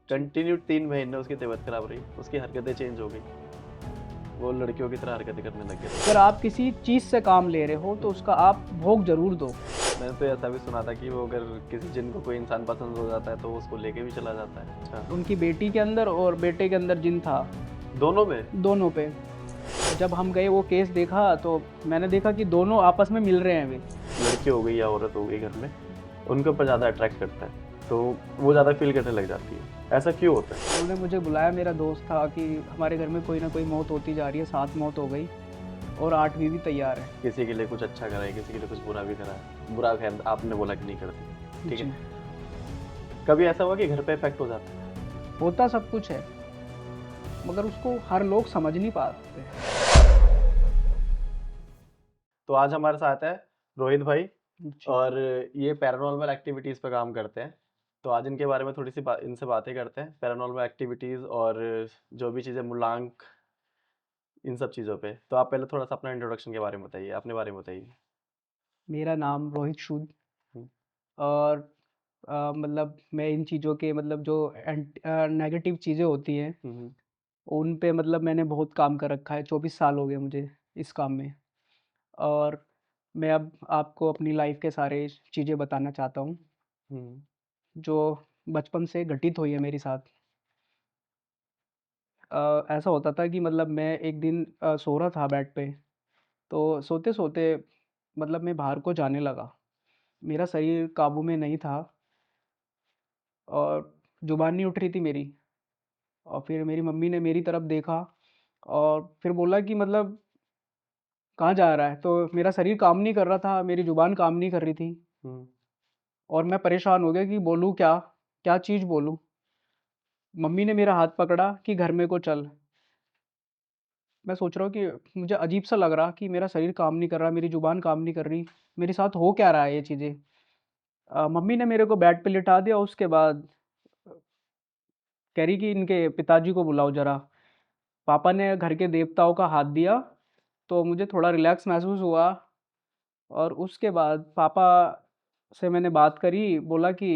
Continue 3 महीने उसकी तबीयत खराब रही, उसकी हरकतें चेंज हो गई, वो लड़कियों की तरह हरकतें करने लग गया। अगर आप किसी चीज़ से काम ले रहे हो तो उसका आप भोग ज़रूर दो। मैंने तो ऐसा भी सुना था कि वो अगर किसी जिन को कोई इंसान पसंद हो जाता है तो वो उसको लेके भी चला जाता है। अच्छा, उनकी बेटी के अंदर और बेटे के अंदर जिन था, दोनों में? दोनों पे। जब हम गए वो केस देखा तो मैंने देखा कि दोनों आपस में मिल रहे हैं अभी। लड़की हो गई या औरत हो गई घर में, उनके ऊपर ज़्यादा अट्रैक्ट करता है, तो वो ज़्यादा फील करने लग जाती है। ऐसा क्यों होता है? उन्होंने मुझे बुलाया, मेरा दोस्त था, कि हमारे घर में कोई ना कोई मौत होती जा रही है, 7 मौत हो गई और 8वीं भी तैयार है। किसी के लिए कुछ अच्छा करा है, किसी के लिए कुछ बुरा भी करा है। बुरा खैर आपने बोला कि नहीं करते, ठीक जी, है। कभी ऐसा हुआ कि घर पे इफेक्ट हो जाता है? होता सब कुछ है, मगर उसको हर लोग समझ नहीं पाते। तो आज हमारे साथ है रोहित भाई, जी, और ये पैरानॉर्मल एक्टिविटीज़ पे काम करते हैं। तो आज इनके बारे में थोड़ी सी इनसे बातें करते हैं, पैरानॉर्मल एक्टिविटीज़ और जो भी चीज़ें मूलांक, इन सब चीज़ों पे। तो आप पहले थोड़ा सा अपना इंट्रोडक्शन के बारे में बताइए, अपने बारे में बताइए। मेरा नाम रोहित शूद। हम्म, और मतलब मैं इन चीज़ों के मतलब जो नेगेटिव चीज़ें होती हैं, हम्म, उन पे मतलब मैंने बहुत काम कर रखा है। 24 साल हो गए मुझे इस काम में। और मैं अब आपको अपनी लाइफ़ के सारे चीज़ें बताना चाहता हूँ, हम्म, जो बचपन से घटित हुई है मेरे साथ। ऐसा होता था कि मतलब मैं एक दिन सो रहा था बेड पे, तो सोते-सोते मतलब मैं बाहर को जाने लगा। मेरा शरीर काबू में नहीं था और ज़ुबान नहीं उठ रही थी मेरी। और फिर मेरी मम्मी ने मेरी तरफ देखा और फिर बोला कि मतलब कहाँ जा रहा है? तो मेरा शरीर काम नहीं कर रहा था, मेरी ज़ुबान काम नहीं कर रही थी हम्म, और मैं परेशान हो गया कि बोलूँ क्या? क्या चीज़ बोलूँ? मम्मी ने मेरा हाथ पकड़ा कि घर मेरे को चल। मैं सोच रहा हूँ कि मुझे अजीब-सा लग रहा कि मेरा शरीर काम नहीं कर रहा, मेरी ज़ुबान काम नहीं कर रही, मेरे साथ हो क्या रहा है ये चीज़ें? मम्मी ने मेरे को बेड पे लिटा दिया, उसके बाद कह रही कि इनके पिताजी को बुलाओ ज़रा। पापा ने घर के देवताओं का हाथ दिया, तो मुझे थोड़ा रिलैक्स महसूस हुआ और उसके बाद पापा से मैंने बात करी, बोला कि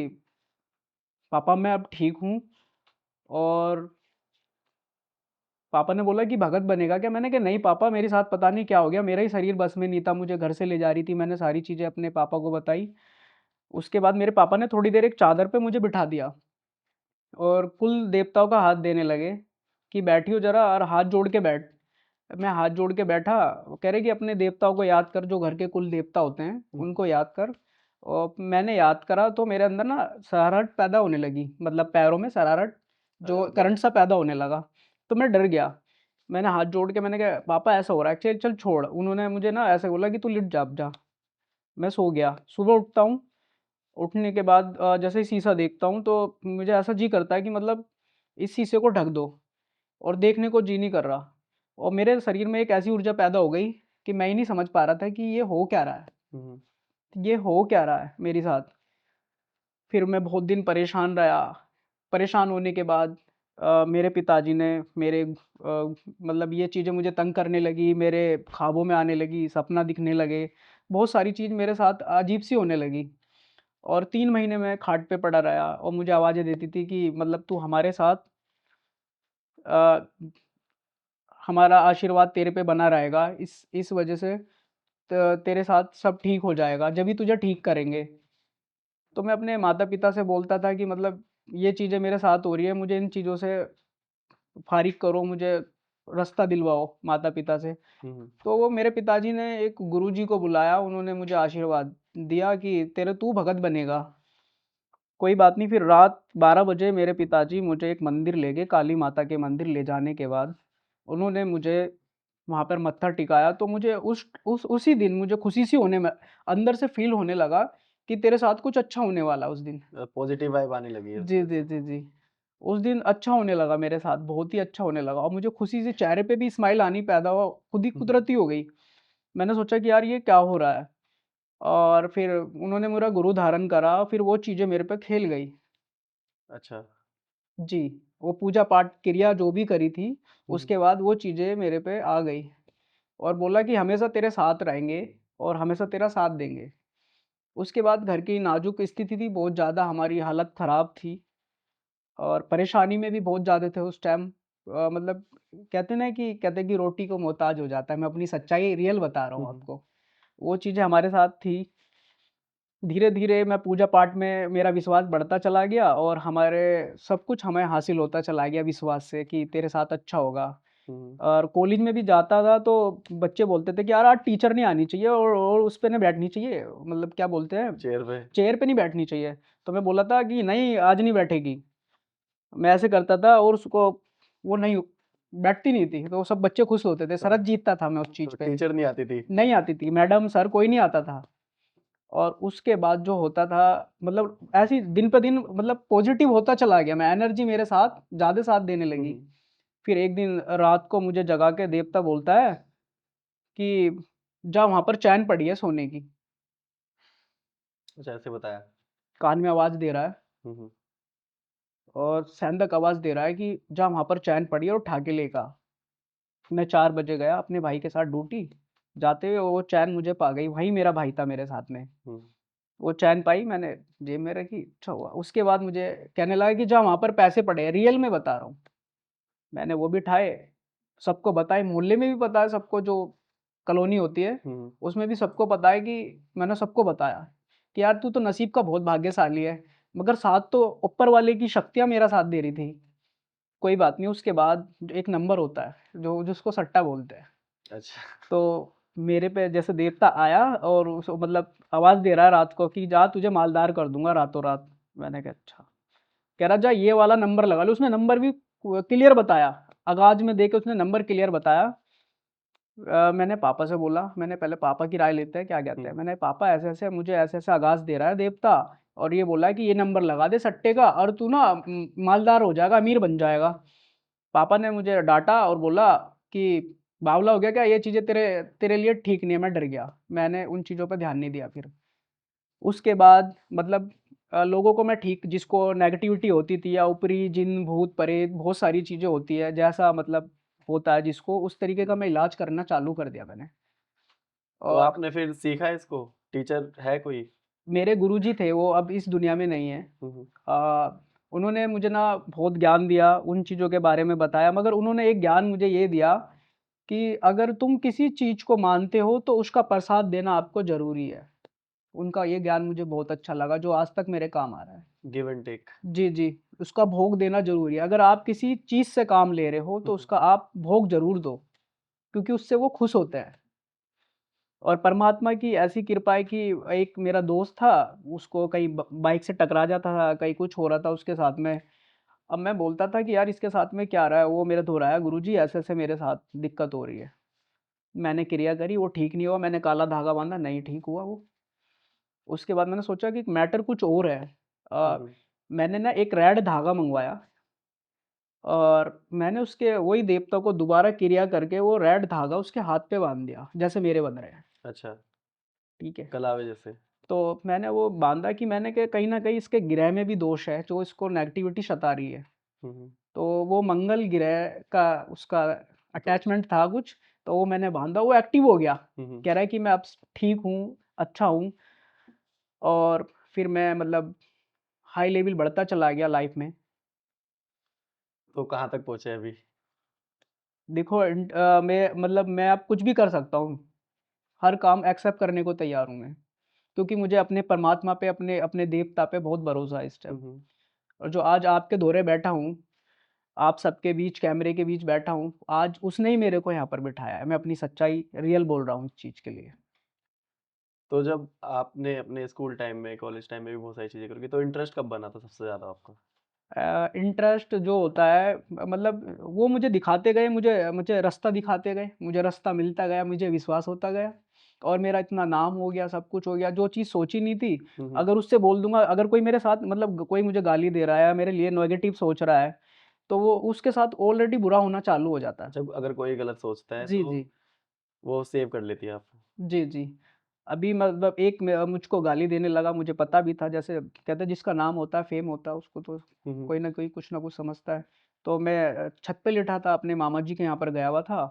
पापा मैं अब ठीक हूँ। और पापा ने बोला कि भगत बनेगा क्या? मैंने कहा नहीं पापा, मेरे साथ पता नहीं क्या हो गया, मेरा ही शरीर बस में नहीं था, मुझे घर से ले जा रही थी। मैंने सारी चीज़ें अपने पापा को बताई। उसके बाद मेरे पापा ने थोड़ी देर एक चादर पे मुझे बिठा दिया और कुल देवताओं का हाथ देने लगे कि बैठियो ज़रा और हाथ जोड़ के बैठ। मैं हाथ जोड़ के बैठा, वो कह रहे कि अपने देवताओं को याद कर, जो घर के कुल देवता होते हैं, हम्म, उनको याद कर। और मैंने याद करा तो मेरे अंदर ना शरारत पैदा होने लगी, मतलब पैरों में शरारत, अरे जो बाप रे। करंट सा पैदा होने लगा। तो मैं डर गया। मैंने हाथ जोड़ के मैंने कहा पापा ऐसा हो रहा है, चल चल छोड़। उन्होंने मुझे ना ऐसे बोला कि तू लिट जा अब जा। मैं सो गया। सुबह उठता हूँ, उठने के बाद जैसे ही शीशा देखता हूँ तो मुझे ऐसा जी करता है कि मतलब इस शीशे को ढक दो, और देखने को जी नहीं कर रहा। और मेरे शरीर में एक ऐसी ऊर्जा पैदा हो गई कि मैं ही नहीं समझ पा रहा था कि ये हो क्या रहा है? हम्म, ये हो क्या रहा है मेरे साथ? फिर मैं बहुत दिन परेशान रहा। परेशान होने के बाद मेरे पिताजी ने मेरे मतलब ये चीज़ें मुझे तंग करने लगी, मेरे ख्वाबों में आने लगी, सपना दिखने लगे। बहुत सारी चीज़ मेरे साथ अजीब-सी होने लगी और 3 महीने मैं खाट पे पड़ा रहा और मुझे आवाज़ें देती थी कि मतलब तू हमारे साथ, अ, हमारा आशीर्वाद तेरे पे बना रहेगा। इस वज़ह से तेरे साथ सब ठीक हो जाएगा, जभी तुझे ठीक करेंगे। तो मैं अपने माता-पिता से बोलता था कि मतलब ये चीज़ें मेरे साथ हो रही है, मुझे इन चीज़ों से फ़ारिग करो, मुझे रास्ता दिलवाओ माता-पिता से। हम्म, तो वो मेरे पिताजी ने एक गुरुजी को बुलाया, उन्होंने मुझे आशीर्वाद दिया कि तेरे तू भगत बनेगा। कोई बात नहीं, फिर रात 12 बजे मेरे पिताजी मुझे एक मंदिर ले गए, काली माता के मंदिर ले जाने के बाद, उन्होंने मुझे वहाँ पर मत्था टिकाया, तो मुझे उसी दिन मुझे खुशी सी होने में अंदर से फ़ील होने लगा कि तेरे साथ कुछ अच्छा होने वाला है उस दिन। पॉजिटिव वाइब आने लगी है उस जी, वजह जी, से। जी, जी। उस दिन अच्छा होने लगा मेरे साथ, बहुत ही अच्छा होने लगा और मुझे खुशी से चेहरे पे भी स्माइल आनी पैदा हुआ, खुद ही हम्म, कुदरती हो गई। मैंने सोचा कि यार ये क्या हो रहा है? और फिर उन्होंने मेरा गुरु धारण करा, फिर वो चीज़ें मेरे पे खेल गई। अच्छा। जी, वो पूजा पाठ क्रिया जो भी करी थी, हम्म, उसके बाद वो चीज़ें मेरे पे आ गई और बोला कि हमेशा तेरे साथ रहेंगे और हमेशा तेरा साथ देंगे। उसके बाद घर की नाज़ुक स्थिति थी, बहुत ज़्यादा हमारी हालत ख़राब थी और परेशानी में भी बहुत ज़्यादा थे उस टाइम। मतलब कहते हैं कि रोटी को मोहताज हो जाता है। मैं अपनी सच्चाई रियल बता रहा हूँ आपको। वो चीज़ें हमारे साथ थी। धीरे-धीरे मैं पूजा पाठ में मेरा विश्वास बढ़ता चला गया और हमारे सब कुछ हमें हासिल होता चला गया विश्वास से कि तेरे साथ अच्छा होगा। और कॉलेज में भी जाता था तो बच्चे बोलते थे कि यार आज टीचर नहीं आनी चाहिए और उस पे नहीं बैठनी चाहिए, मतलब क्या बोलते हैं, चेयर पे। चेयर पे नहीं बैठनी चाहिए। तो मैं बोला था कि नहीं आज नहीं बैठेगी। मैं ऐसे करता था और उसको वो नहीं बैठती नहीं थी, तो सब बच्चे खुश होते थे। सरहद जीतता था मैं उस चीज़ तो पे। टीचर नहीं आती थी। नहीं आती थी, मैडम, सर कोई नहीं आता था। और उसके बाद जो होता था, मतलब ऐसे ही दिन पे दिन मतलब पॉजिटिव होता चला गया मैं, एनर्जी मेरे साथ ज़्यादा साथ देने लगी। फिर एक दिन रात को मुझे जगा के देवता बोलता है कि जा वहाँ पर चैन पड़ी है सोने की। कुछ ऐसे बताया। कान में आवाज़ दे रहा है हम्म। और सेंधक आवाज़ दे रहा है कि जा वहाँ पर चैन पड़ी है और उठा के लेके आ। मैं 4 बजे गया अपने भाई के साथ ड्यूटी। जाते हुए वो चैन मुझे पा गई, वही मेरा भाई था मेरे साथ में। वो चैन पाई मैंने, जेब में रखी, अच्छा हुआ। उसके बाद मुझे कहने लगा कि जा वहाँ पर पैसे पड़े हैं, रियल में बता रहा हूँ। मैंने वो भी उठाए, सबको बताए, मोहल्ले में भी पता है सबको, जो कॉलोनी होती है उसमें भी सबको पता है कि मैंने सबको बताया कि यार तू तो नसीब का बहुत भाग्यशाली है, मगर साथ तो ऊपर वाले की शक्तियाँ मेरा साथ दे रही थी। कोई बात नहीं, उसके बाद जो एक नंबर होता है जो जिसको सट्टा बोलते हैं, अच्छा। तो मेरे पे जैसे देवता आया और मतलब आवाज़ दे रहा है रात को कि जा तुझे मालदार कर दूंगा रातों रात। मैंने कहा अच्छा। कह रहा जा ये वाला नंबर लगा लो। उसने नंबर भी क्लियर बताया, आगाज में देके उसने नंबर क्लियर बताया। मैंने पापा से बोला, मैंने पहले पापा की राय लेते हैं क्या कहते हैं। मैंने पापा ऐसे ऐसे मुझे ऐसे ऐसे आगाज दे रहा है देवता, और ये बोला है कि ये नंबर लगा दे सट्टे का और तू ना मालदार हो जाएगा, अमीर बन जाएगा। पापा ने मुझे डांटा और बोला कि बावला हो गया क्या, ये चीज़ें तेरे तेरे लिए ठीक नहीं है। मैं डर गया, मैंने उन चीज़ों पर ध्यान नहीं दिया। फिर उसके बाद मतलब लोगों को मैं ठीक, जिसको नेगेटिविटी होती थी या ऊपरी जिन भूत प्रेत बहुत सारी चीज़ें होती है, जैसा मतलब होता है जिसको, उस तरीके का मैं इलाज करना चालू कर दिया मैंने। तो और आपने फिर सीखा इसको, टीचर है कोई? मेरे गुरुजी थे, वो अब इस दुनिया में नहीं है। हम्म। उन्होंने मुझे ना बहुत ज्ञान दिया, उन चीज़ों के बारे में बताया, मगर उन्होंने एक ज्ञान मुझे ये दिया कि अगर तुम किसी चीज़ को मानते हो तो उसका प्रसाद देना आपको ज़रूरी है। उनका ये ज्ञान मुझे बहुत अच्छा लगा, जो आज तक मेरे काम आ रहा है। Give and take. जी, जी। उसका भोग देना ज़रूरी है। अगर आप किसी चीज़ से काम ले रहे हो तो उसका आप भोग ज़रूर दो, क्योंकि उससे वो खुश होते हैं। और परमात्मा की ऐसी कृपा है कि एक मेरा दोस्त था, उसको कहीं बाइक से टकरा जाता था, कहीं कुछ हो रहा था उसके साथ में। अब मैं बोलता था कि यार इसके साथ में क्या रहा है, वो मेरे दोहराया, गुरुजी ऐसे-ऐसे मेरे साथ दिक्कत हो रही है। मैंने क्रिया करी, वो ठीक नहीं हुआ, मैंने काला धागा बाँधा, नहीं ठीक हुआ वो। उसके बाद मैंने सोचा कि मैटर कुछ और है। मैंने ना एक रेड धागा मँगवाया और मैंने उसके वही देवता को दोबारा क्रिया करके वो रेड धागा उसके हाथ पे बाँध दिया, जैसे मेरे बंध रहे हैं। अच्छा। ठीक है? कलावे जैसे। तो मैंने वो बाँधा कि मैंने कहा कहीं न कहीं इसके ग्रह में भी दोष है, जो इसको नेगेटिविटी सता रही है। हम्म। तो वो मंगल ग्रह का उसका तो अटैचमेंट था कुछ, तो वो मैंने बाँधा, वो एक्टिव हो गया। हम्म। कह रहा है कि मैं अब ठीक हूँ, अच्छा हूँ। और फिर मैं मतलब हाई लेवल बढ़ता चला गया लाइफ़ में। तो कहाँ तक पहुँचे अभी? देखो मैं मतलब मैं अब कुछ भी कर सकता हूँ। हर काम एक्सेप्ट करने को तैयार हूँ मैं, क्योंकि मुझे अपने परमात्मा पे, अपने अपने देवता पे बहुत भरोसा है इस टाइम। हम्म। और जो आज आपके दौरे बैठा हूँ, आप सबके बीच, कैमरे के बीच बैठा हूँ, आज उसने ही मेरे को यहाँ पर बिठाया है। मैं अपनी सच्चाई रियल बोल रहा हूँ इस चीज़ के लिए। तो जब आपने अपने स्कूल टाइम में, कॉलेज टाइम में भी बहुत सारी चीज़ें करी, तो इंटरेस्ट कब बना था सबसे ज़्यादा आपका? इंटरेस्ट जो होता है मतलब वो मुझे दिखाते गए, मुझे मुझे रास्ता दिखाते गए, मुझे रास्ता मिलता गया, मुझे विश्वास होता गया और मेरा इतना नाम हो गया, सब कुछ हो गया। जो चीज़ सोची नहीं थी, अगर उससे बोल दूँगा, अगर कोई मेरे साथ मतलब कोई मुझे गाली दे रहा है या मेरे लिए नेगेटिव सोच रहा है, तो वो उसके साथ ऑलरेडी बुरा होना चालू हो जाता है। अच्छा, अगर कोई गलत सोचता है जी, तो जी। वो सेव कर लेती है आपको। जी, जी। अभी मतलब एक मुझको गाली देने लगा, मुझे पता भी था, जैसे कहते हैं जिसका नाम होता है, फ़ेम होता है, उसको तो हम्म। कोई न कोई कुछ न कुछ समझता है। तो मैं छत पे लेटा था, अपने मामा जी के यहाँ पर गया हुआ था,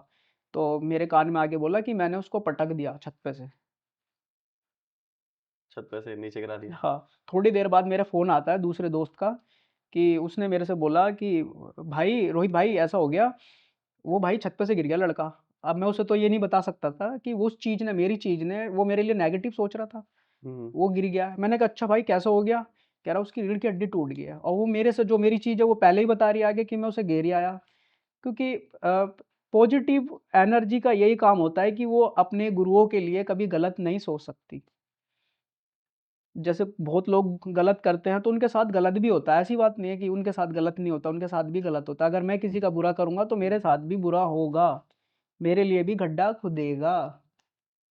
तो मेरे कान में आके बोला कि मैंने उसको पटक दिया छत पे से। छत पे से नीचे गिरा दिया। हाँ, थोड़ी देर बाद मेरा फ़ोन आता है दूसरे दोस्त का कि उसने मेरे से बोला कि भाई रोहित भाई ऐसा हो गया, वो भाई छत पे से गिर गया लड़का। अब मैं उसे तो ये नहीं बता सकता था कि वो उस चीज़ ने मेरी चीज़ ने वो मेरे लिए नेगेटिव सोच रहा था। हुँ, वो गिर गया। मैंने कहा अच्छा भाई कैसे हो गया? कह रहा उसकी रीढ़ की हड्डी टूट गई है और वो मेरे से जो मेरी चीज़ है वो पहले ही बता रही है आगे कि मैं उसे घेर आया। क्योंकि पॉजिटिव एनर्जी का यही काम होता है कि वो अपने गुरुओं के लिए कभी गलत नहीं सोच सकती। जैसे बहुत लोग गलत करते हैं तो उनके साथ गलत भी होता है, ऐसी बात नहीं है कि उनके साथ गलत नहीं होता, उनके साथ भी गलत होता है। अगर मैं किसी का बुरा करूँगा तो मेरे साथ भी बुरा होगा, मेरे लिए भी गड्ढा खुदेगा,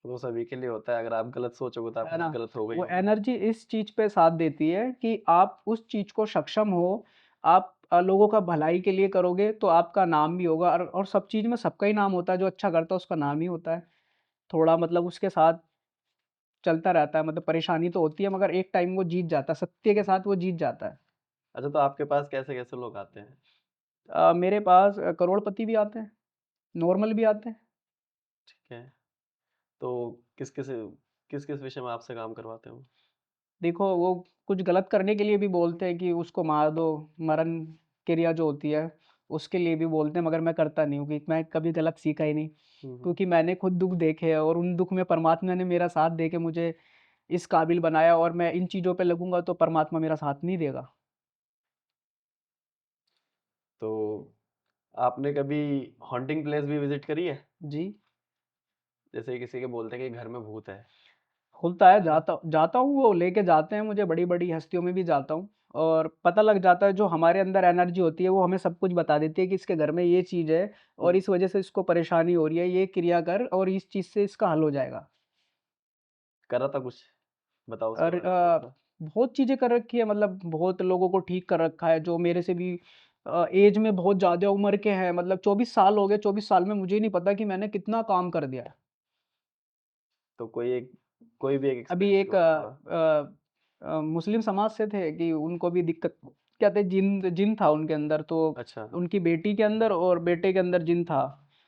वो सभी के लिए होता है, अगर आप गलत सोचोगे तो है आपके ना? साथ गलत होगा ही वो होगा। एनर्जी इस चीज़ पे साथ देती है कि आप उस चीज़ को सक्षम हो, आप लोगों का भलाई के लिए करोगे तो आपका नाम भी होगा और सब चीज़ में सबका ही नाम होता है, जो अच्छा करता है उसका नाम ही होता है। थोड़ा मतलब उसके साथ चलता रहता है, मतलब परेशानी तो होती है मगर एक टाइम वो जीत जाता है, सत्य के साथ वो जीत जाता है। अच्छा, तो आपके पास कैसे-कैसे लोग आते हैं? मेरे पास करोड़पति भी आते हैं, नॉर्मल भी आते हैं। ठीक है, तो किस-किस विषय में आपसे काम करवाते हो? देखो वो कुछ गलत करने के लिए भी बोलते हैं कि उसको मार दो, मरण क्रिया जो होती है, उसके लिए भी बोलते हैं मगर मैं करता नहीं हूँ क्योंकि मैं कभी गलत सीखा ही नहीं। हुँ, हुँ। क्योंकि मैंने खुद दुःख देखे हैं और उन दुःख में परमात्मा ने मेरा साथ दे के मुझे इस काबिल बनाया और मैं इन चीज़ों पे लगूँगा तो परमात्मा मेरा साथ नहीं देगा। तो आपने कभी हॉन्टिंग प्लेस भी विज़िट करी है? जी। जैसे किसी के बोलते हैं कि घर में भूत है। खुलता है, है? जाता जाता हूँ, वो लेके जाते हैं मुझे, बड़ी-बड़ी हस्तियों में भी जाता हूँ और पता लग जाता है जो हमारे अंदर एनर्जी होती है वो हमें सब कुछ बता देती है कि इसके घर में ये चीज़ है और हुँ, इस वज़ह से इसको परेशानी हो रही है, ये क्रिया कर और इस चीज़ से इसका हल हो जाएगा। करा था कुछ? बताओ उसके और बारे में थोड़ा-सा। बहुत चीज़ें कर रखी है, मतलब बहुत लोगों को ठीक कर रखा है जो मेरे से भी ऐज में बहुत ज़्यादा उम्र के हैं, मतलब 24 साल हो गए, 24 साल में मुझे ही नहीं पता कि मैंने कितना काम कर दिया है। तो कोई भी एक अभी एक्सपीरियंस एक शेयर करो। मुस्लिम समाज से थे कि उनको भी दिक्कत क्या थे, जिन जिन था उनके अंदर, तो अच्छा, उनकी बेटी के अंदर और बेटे के अंदर जिन था,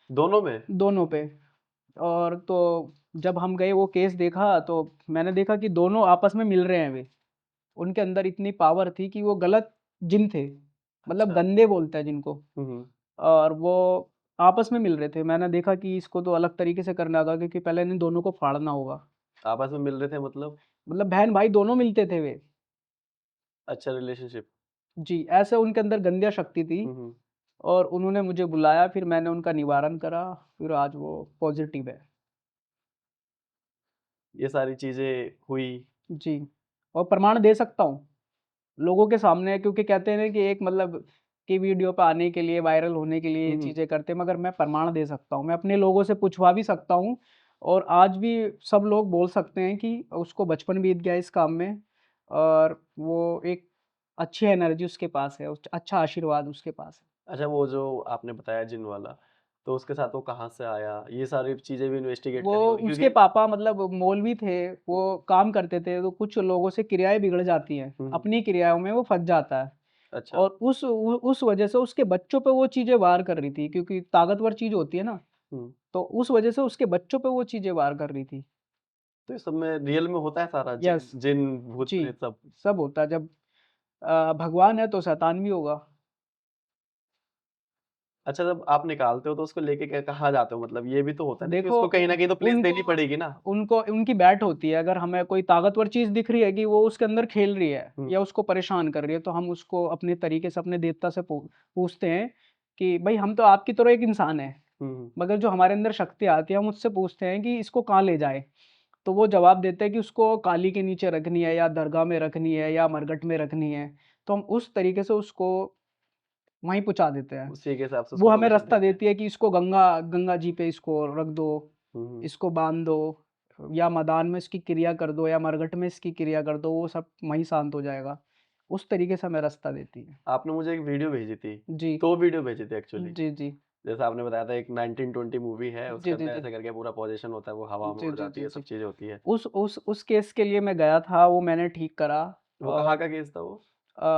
दोनों में? दोनों पे। और तो जब हम गए वो केस देखा तो मैंने देखा कि दोनों आपस में मिल रहे हैं वे। उनके अंदर इतनी पावर थी कि वो गलत जिन थे, मतलब अच्छा। गंदे बोलते हैं जिनको, हुँ, हुँ। और वो आपस में मिल रहे थे। मैंने देखा कि इसको तो अलग तरीके से करना होगा क्योंकि पहले इन दोनों को फाड़ना होगा। आपस में मिल रहे थे मतलब? मतलब बहन-भाई दोनों मिलते थे वे। अच्छा रिलेशनशिप। जी, ऐसे उनके अंदर गंद्या शक्ति थी हुँ, हुँ। और उन्होंने मुझे बुलाया, फिर मैंने उनका निवारण करा, फिर आज वो पॉज़िटिव है। ये सारी चीज़ें हुई। जी, और प्रमाण दे सकता हूँ, लोगों के सामने, क्योंकि कहते हैं ना कि एक मतलब कि वीडियो पे आने के लिए, वायरल होने के लिए हुँ, ये हुँ। चीज़ें करते हैं, मगर मैं प्रमाण दे सकता हूँ। मैं अपने लोगों से पूछवा भी सकता हूँ और आज भी सब लोग बोल सकते हैं कि उसको बचपन बीत गया इस काम में और वो एक अच्छी एनर्जी उसके पास है, अच्छा आशीर्वाद उसके पास है। अच्छा, वो जो आपने बताया जिन वाला, तो उसके साथ वो कहाँ से आया? ये सारी चीज़ें भी इन्वेस्टिगेट वो करी होंगी उसके क्योंकि पापा मतलब मौलवी थे, वो काम करते थे, तो कुछ लोगों से क्रियाएँ बिगड़ जाती हैं, हुँ, हुँ। अपनी क्रियाओं में वो फँस जाता है अच्छा। और उस वजह से उसके बच्चों पे वो चीज़ें वार कर रही थी क्योंकि ताकतवर चीज़ होती है ना, हुँ। तो उस वजह से उसके बच्चों पे वो चीज़ें वार कर रही थी। तो ये सब में रियल में होता है सारा यस, जिन, भूत, जी, प्रेत सब? सब होता है। जब भगवान है तो शैतान भी होगा। अच्छा, जब आप निकालते हो तो उसको लेके कहाँ जाते हो? मतलब ये भी तो होता है ना कि देखो उसको कहीं न कहीं तो प्लेस उनको देनी पड़ेगी ना? उनको उनकी बैट होती है, अगर हमें कोई ताकतवर चीज़ दिख रही है कि वो उसके अंदर खेल रही है हुँ, या उसको परेशान कर रही है, तो हम उसको अपने तरीके से अपने देवता से पूछते हैं कि भई हम तो आपकी तरह एक इंसान हैं, हुँ, हुँ। मगर जो हमारे अंदर शक्ति आती है हम उससे पूछते हैं कि इसको कहाँ ले जाएँ? तो वो जवाब देते हैं कि उसको काली के नीचे रखनी है या दरगाह में रखनी है या मरघट में रखनी है। तो हम उस तरीके से उसको वहीं पहुँचा देते हैं। उसी के हिसाब से वो उसको हमें लोकेशन रास्ता देते हैं। देती है कि इसको गंगा गंगा जी पे इसको रख दो, हुँ, हुँ। इसको बाँध दो या मैदान में इसकी क्रिया कर दो या मरघट में इसकी क्रिया कर दो, वो सब वहीं शांत हो जाएगा। उस तरीके से हमें रास्ता देती है। आपने मुझे एक वीडियो भेजी थी, जी। 2 वीडियो भेजी थी एक्चुअली। जी, जी। जैसा आपने बताया था एक 1920 मूवी है, उसके जी, जी, अंदर जी। ऐसे करके पूरा पोज़ीशन होता है, वो हवा में जी, उड़ जी, जाती जी, है, जी। सब चीज़ें होती है। उस केस के लिए मैं गया था, वो मैंने ठीक करा वो कहाँ और का केस था वो?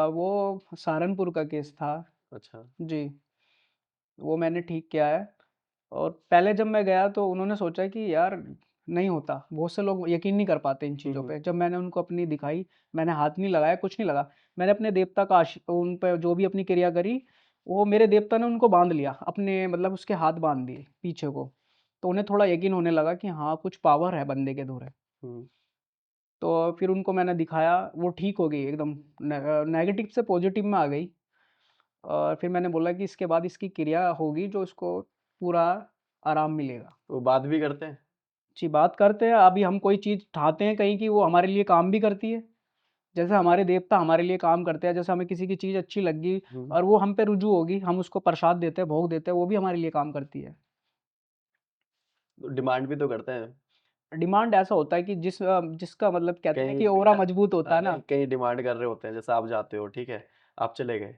वो सहारनपुर का केस था। अच्छा। जी, वो मैंने ठीक किया है और पहले जब मैं गया तो उन्होंने सोचा कि यार नहीं होता। बहुत से लोग यकीन नहीं कर पाते इन चीज़ों पे। जब मैंने उनको अपनी दिखाई, मैंने हाथ नहीं लगाया, कुछ नहीं लगा। मैंने अपने देवता का उन पे जो भी अपनी क्रिया करी, वो मेरे देवता ने उनको बाँध लिया। अपने मतलब उसके हाथ बाँध दिए पीछे को। तो उन्हें थोड़ा यकीन होने लगा कि हाँ, कुछ पावर है बंदे के अंदर। हुँ। तो फिर उनको मैंने दिखाया, वो ठीक हो गई एकदम, नेगेटिव से पॉज़िटिव में आ गई। और फिर मैंने बोला कि इसके बाद इसकी क्रिया होगी जो इसको पूरा आराम मिलेगा। वो बात भी करते हैं? जी, बात करते हैं, अभी हम कोई चीज़ ठाते हैं कहीं की, वो हमारे लिए काम भी करती है। जैसे हमारे देवता हमारे लिए काम करते हैं, जैसे हमें किसी की चीज़ अच्छी लगी हुँ। और वो हम पे रुजू होगी, हम उसको प्रसाद देते हैं, भोग देते हैं, वो भी हमारे लिए काम करती है। तो डिमांड भी तो करते हैं। डिमांड ऐसा होता है कि जिसका मतलब कहते हैं ना कहीं कि ऑरा मजबूत होता है ना। नहीं, कहीं डिमांड कर रहे होते हैं, जैसे आप जाते हो, ठीक है? आप चले गए,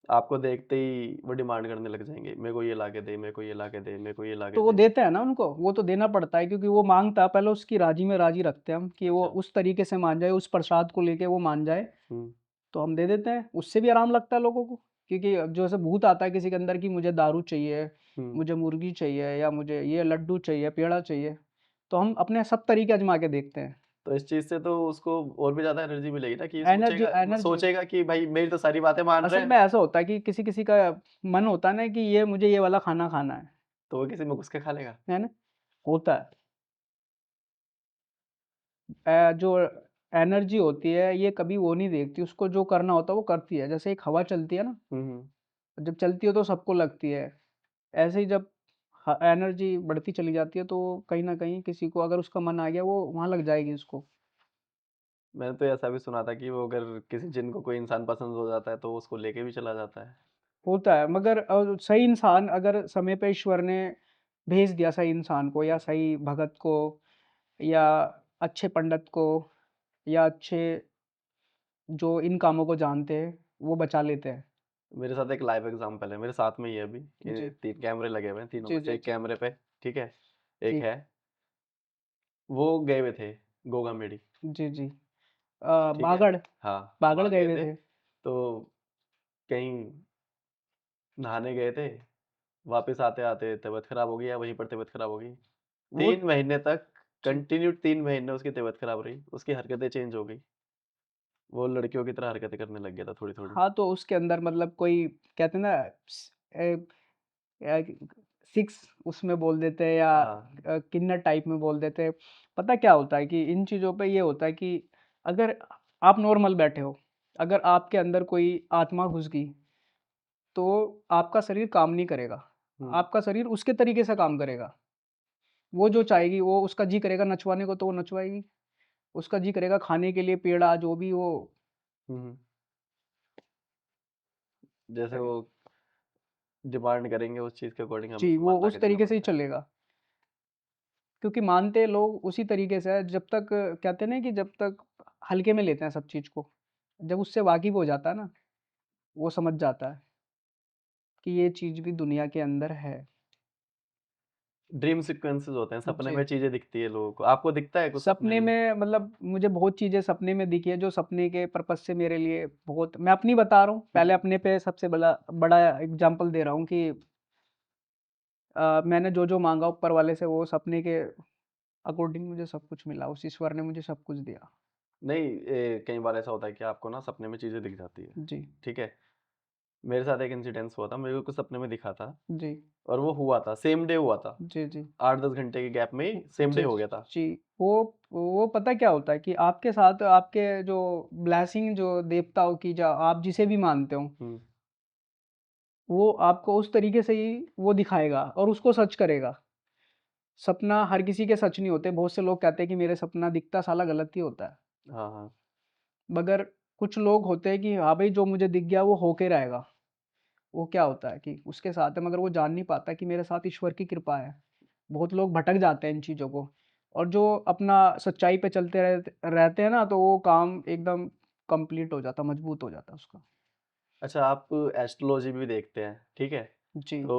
आपको देखते ही वो डिमांड करने लग जाएँगे, मेरे को ये लाके दे, मेरे को ये लाके दे, मेरे को ये लाके तो वो दे। देते हैं ना उनको, वो तो देना पड़ता है क्योंकि वो माँगता है, पहले उसकी राज़ी में राज़ी रखते हैं हम कि वो अच्छा। उस तरीके से मान जाए, उस प्रसाद को लेके वो मान जाए, हुँ। तो हम दे देते हैं। उससे भी आराम लगता है लोगों को, क्योंकि अब जो ऐसे भूत आता है किसी के अंदर कि मुझे दारू चाहिए, हुँ। मुझे मुर्गी चाहिए या मुझे ये लड्डू चाहिए, पेड़ा चाहिए, तो हम अपने सब तरीके आज़मा के देखते हैं। तो इस चीज़ से तो उसको और भी ज़्यादा एनर्जी मिलेगी ना, कि ये एनर्जी एनर्जी सोचेगा कि भाई मेरी तो सारी बातें मान रहे असल हैं, में ऐसा होता है कि किसी-किसी का मन होता है ना कि ये मुझे ये वाला खाना खाना तो वो किसी में घुस के खा लेगा। है ना? होता है। जो एनर्जी होती है ये कभी वो नहीं देखती, उसको जो करना होता है वो करती है। जैसे एक हवा चलती है ना, हुँ, हुँ। जब चलती है तो सबको लगती है। ऐसे ही जब एनर्जी बढ़ती चली जाती है तो कहीं न कहीं किसी को अगर उसका मन आ गया वो वहाँ लग जाएगी उसको। मैंने तो ऐसा भी सुना था कि वो अगर किसी जिन को कोई इंसान पसंद हो जाता है, तो वो उसको लेके भी चला जाता है। होता है मगर सही इंसान अगर समय पे ईश्वर ने भेज दिया सही इंसान को या सही भगत को या अच्छे पंडित को या अच्छे जो इन कामों को जानते हैं, वो बचा लेते हैं। मेरे साथ एक लाइव एग्ज़ाम्पल है, मेरे साथ में ही है अभी। ये जी। 3 कैमरे लगे हुए हैं, तीनों जी, में से जी, एक जी। कैमरे पे, ठीक है? एक जी, है, वो गए हुए थे गोगामेडी, जी, जी। ठीक है? बागड़ हाँ, बागड़ वहाँ गए गए हुए थे, थे। तो कहीं नहाने गए थे, वापस आते-आते तबीयत खराब हो गई या वहीं पर तबीयत खराब हो गई। वो 3 महीने तक जी। कंटिन्यू 3 महीने उसकी तबीयत खराब रही, उसकी हरकतें चेंज हो गई। वो लड़कियों की तरह हरकतें करने लग गया था थोड़ी-थोड़ी। हाँ, तो उसके अंदर मतलब कोई कहते हैं ना अ, 6 उसमें बोल देते हैं या हाँ, किन्नर टाइप में बोल देते हैं। पता क्या होता है कि इन चीज़ों पे ये होता है कि अगर आप नॉर्मल बैठे हो, अगर आपके अंदर कोई आत्मा घुस गई, तो आपका शरीर काम नहीं करेगा। हुँ, आपका शरीर उसके तरीके से काम करेगा। वो जो चाहेगी, वो उसका जी करेगा नचवाने को तो वो नचवाएगी। उसका जी करेगा खाने के लिए पेड़ा जो भी वो हुँ, हुँ। जैसे अ, वो डिमांड करेंगे उस चीज़ के अकॉर्डिंग हमें जी, वो सामान ला के उस देना तरीके से ही पड़ता है। चलेगा। क्योंकि मानते लोग उसी तरीके से हैं जब तक कहते हैं ना कि जब तक हल्के में लेते हैं सब चीज़ को। जब उससे वाकिफ़ हो जाता है ना, वो समझ जाता है कि ये चीज़ भी दुनिया के अंदर है। ड्रीम सीक्वेंसेस होते हैं, सपने जी। में चीज़ें दिखती है लोगों को। आपको दिखता है कुछ सपने सपने में? में मतलब मुझे बहुत चीज़ें सपने में दिखी है जो सपने के पर्पज़ से मेरे लिए बहुत मैं अपनी बता रहा हूँ, हुँ, पहले अपने पे सबसे बड़ा बड़ा एग्ज़ाम्पल दे रहा हूँ कि मैंने जो-जो माँगा ऊपर वाले से वो सपने के अकॉर्डिंग मुझे सब कुछ मिला, उस ईश्वर ने मुझे सब कुछ दिया। नहीं, कई बार ऐसा होता है कि आपको ना सपने में चीज़ें दिख जाती है, जी, ठीक है? मेरे साथ एक इंसिडेंस हुआ था, मेरे को कुछ सपने में दिखा था जी, और वो हुआ था, सेम डे हुआ था। जी, जी। 8-10 घंटे के गैप में ही सेम डे जी, हो गया था। जी। वो पता क्या होता है कि आपके साथ आपके जो ब्लेसिंग जो देवताओं की जो आप जिसे भी मानते हो, हुँ, वो आपको उस तरीके से ही वो दिखाएगा और उसको सच करेगा। सपना हर किसी के सच नहीं होते, बहुत से लोग कहते हैं कि मेरे सपना दिखता साला गलत ही होता है। हाँ, हाँ। मगर कुछ लोग होते हैं कि हाँ भाई जो मुझे दिख गया वो होके रहेगा। वो क्या होता है कि उसके साथ है मगर वो जान नहीं पाता कि मेरे साथ ईश्वर की कृपा है। बहुत लोग भटक जाते हैं इन चीज़ों को और जो अपना सच्चाई पे चलते रहते रहते हैं ना तो वो काम एकदम कंप्लीट हो जाता, मजबूत हो जाता है उसका। अच्छा, आप एस्ट्रोलॉजी भी देखते हैं, ठीक है? जी। तो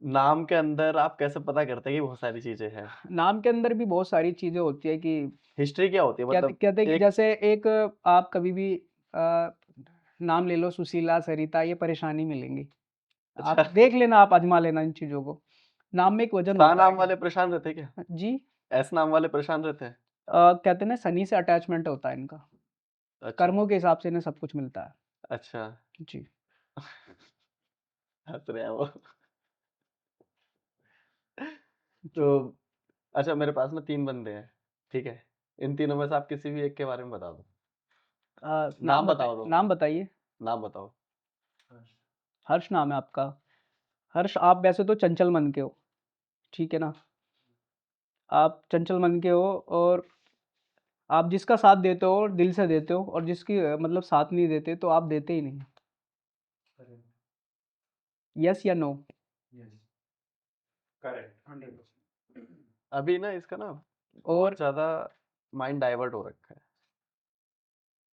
नाम के अंदर आप कैसे पता करते हैं कि बहुत सारी चीज़ें हैं? नाम के अंदर भी बहुत सारी चीज़ें होती है कि हिस्ट्री क्या होती है? कहते मतलब कहते हैं कि एक जैसे एक आप कभी भी नाम ले लो सुशीला, सरिता ये परेशानी मिलेंगी। आप अच्छा। देख लेना, आप आज़मा लेना इन चीज़ों को। नाम में एक वजन सा होता है नाम वाले परेशान रहते हैं क्या? जी। एस नाम वाले परेशान रहते हैं? कहते हैं ना शनि से अटैचमेंट होता है इनका। अच्छा, कर्मों के हिसाब से इन्हें सब कुछ मिलता है। अच्छा। जी। हँस रहे हैं वो। जी। तो अच्छा, मेरे पास ना 3 बंदे हैं, ठीक है? इन तीनों में से आप किसी भी एक के बारे में बता दो। नाम बताओ दो, नाम बताइए। नाम बताओ। हर्ष नाम है आपका। हर्ष, आप वैसे तो चंचल मन के हो, ठीक है ना? आप चंचल मन के हो और आप जिसका साथ देते हो दिल से देते हो, और जिसकी मतलब साथ नहीं देते तो आप देते ही नहीं। यस या नो? करेक्ट, 100%। अभी ना इसका ना बहुत और ज़्यादा माइंड डाइवर्ट हो रखा है,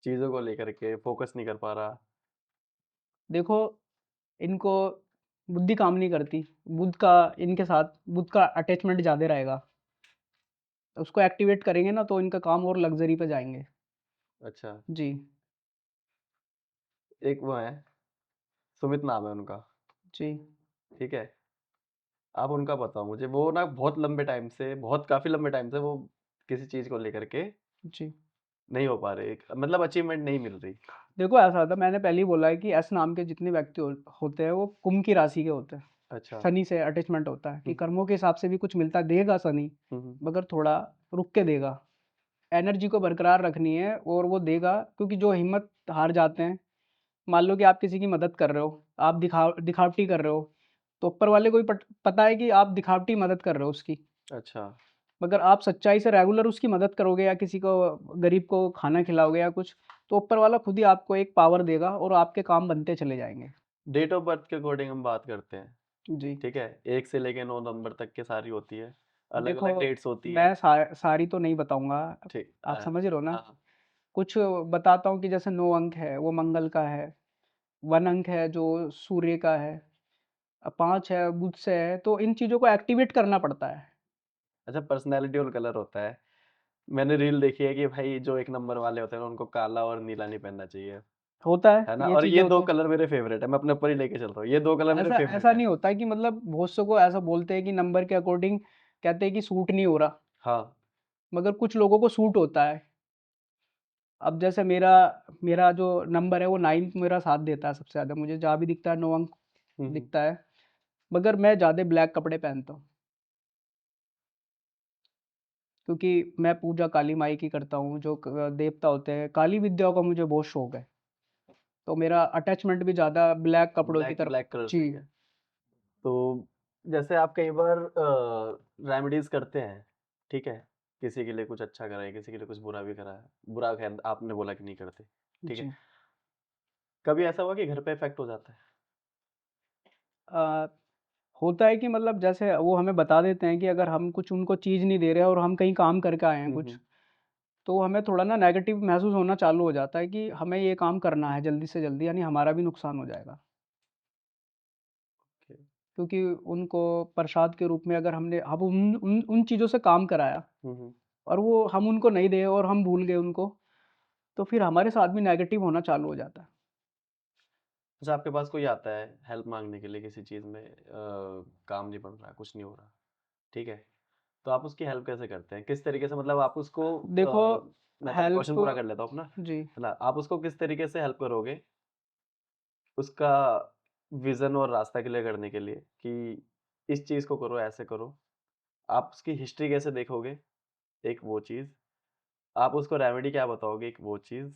चीज़ों को लेकर के फ़ोकस नहीं कर पा रहा। देखो, इनको बुद्धि काम नहीं करती। इनके साथ बुध का अटैचमेंट ज़्यादा रहेगा। उसको एक्टिवेट करेंगे ना तो इनका काम और लग्ज़री पे जाएँगे। अच्छा, जी। एक वो है, सुमित नाम है उनका, जी। ठीक है? आप उनका बताओ मुझे, वो ना बहुत लंबे टाइम से, बहुत काफ़ी लंबे टाइम से वो किसी चीज़ को लेकर के जी। नहीं हो पा रहे, एक मतलब अचीवमेंट नहीं मिल रही। देखो, ऐसा होता है, मैंने पहले ही बोला है कि एस नाम के जितने व्यक्ति होते हैं वो कुंभ की राशि के होते हैं। अच्छा। शनि से अटैचमेंट होता है कि हुँ, कर्मों के हिसाब से भी कुछ मिलता देगा शनि, हुँ, हुँ। मगर थोड़ा रुक के देगा। एनर्जी को बरकरार रखनी है और वो देगा, क्योंकि जो हिम्मत हार जाते हैं, मान लो कि आप किसी की मदद कर रहे हो, आप दिखावटी कर रहे हो, तो ऊपर वाले को भी पता है कि आप दिखावटी मदद कर रहे हो उसकी। अच्छा, मगर आप सच्चाई से रेगुलर उसकी मदद करोगे या किसी को, गरीब को खाना खिलाओगे या कुछ, तो ऊपर वाला खुद ही आपको एक पावर देगा और आपके काम बनते चले जाएँगे। डेट ऑफ बर्थ के अकॉर्डिंग हम बात करते हैं, जी। ठीक है? 1 से लेके 9 नंबर तक की सारी होती है, देखो, अलग-अलग डेट्स होती हैं, मैं सारी तो नहीं बताऊँगा, ठीक आप समझ रहे हो ना? हाँ, हाँ। कुछ बताता हूँ कि जैसे 9 अंक है, वो मंगल का है, 1 अंक है जो सूर्य का है, 5 है बुध से है, तो इन चीज़ों को एक्टिवेट करना पड़ता है। अच्छा, पर्सनैलिटी और कलर होता है। मैंने रील देखी है कि भाई जो 1 नंबर वाले होते हैं ना, उनको काला और नीला नहीं पहनना चाहिए, होता है है, ना? ये और चीज़ें ये 2 होती हैं। कलर मेरे फ़ेवरेट है, मैं अपने ऊपर ही लेके चल रहा हूँ, ये 2 कलर मेरे ऐसा फ़ेवरेट ऐसा है। नहीं होता है कि मतलब बहुत से को ऐसा बोलते हैं कि नंबर के अकॉर्डिंग कहते हैं कि सूट नहीं हो रहा, हाँ। मगर कुछ लोगों को सूट होता है। अब जैसे मेरा मेरा जो नंबर है वो 9 मेरा साथ देता है सबसे ज़्यादा, मुझे जहाँ भी दिखता है 9 अंक हुँ, हुँ। दिखता है, मगर मैं ज़्यादा ब्लैक कपड़े पहनता हूँ, क्योंकि मैं पूजा काली माई की करता हूँ, जो देवता होते हैं, काली विद्याओं का मुझे बहुत शौक है, तो मेरा अटैचमेंट भी ज़्यादा ब्लैक कपड़ों की तरफ। ब्लैक कलर से जी। ही है। तो जैसे आप कई बार रेमेडीज़ करते हैं, ठीक है? किसी के लिए कुछ अच्छा करा है, किसी के लिए कुछ बुरा भी करा है। बुरा ख़ैर आपने बोला कि नहीं करते, ठीक है? जी। कभी ऐसा हुआ कि घर पे इफ़ेक्ट हो जाता है? अ, होता है कि मतलब जैसे वो हमें बता देते हैं कि अगर हम कुछ उनको चीज़ नहीं दे रहे हैं और हम कहीं काम करके आए हैं हुँ, कुछ, हुँ। तो हमें थोड़ा ना नेगेटिव महसूस होना चालू हो जाता है कि हमें ये काम करना है जल्दी से जल्दी, यानी हमारा भी नुकसान हो जाएगा। ओके। क्योंकि उनको प्रसाद के रूप में अगर हमने अब उन उन उन चीज़ों से काम कराया हुँ, हुँ। और वो हम उनको नहीं दे और हम भूल गए उनको, तो फिर हमारे साथ भी नेगेटिव होना चालू हो जाता है। अच्छा, आपके पास कोई आता है हेल्प माँगने के लिए किसी चीज़ में, काम नहीं बन रहा, कुछ नहीं हो रहा, ठीक है? तो आप उसकी हेल्प कैसे करते हैं? किस तरीके से, मतलब आप उसको देखो, मैं पहले क्वेश्चन हेल्प। पूरा कर लेता हूँ अपना, जी। है ना? आप उसको किस तरीके से हेल्प करोगे, उसका विज़न और रास्ता क्लियर करने के लिए कि इस चीज़ को करो, ऐसे करो। आप उसकी हिस्ट्री कैसे देखोगे? एक वो चीज़। आप उसको रेमेडी क्या बताओगे? एक वो चीज़।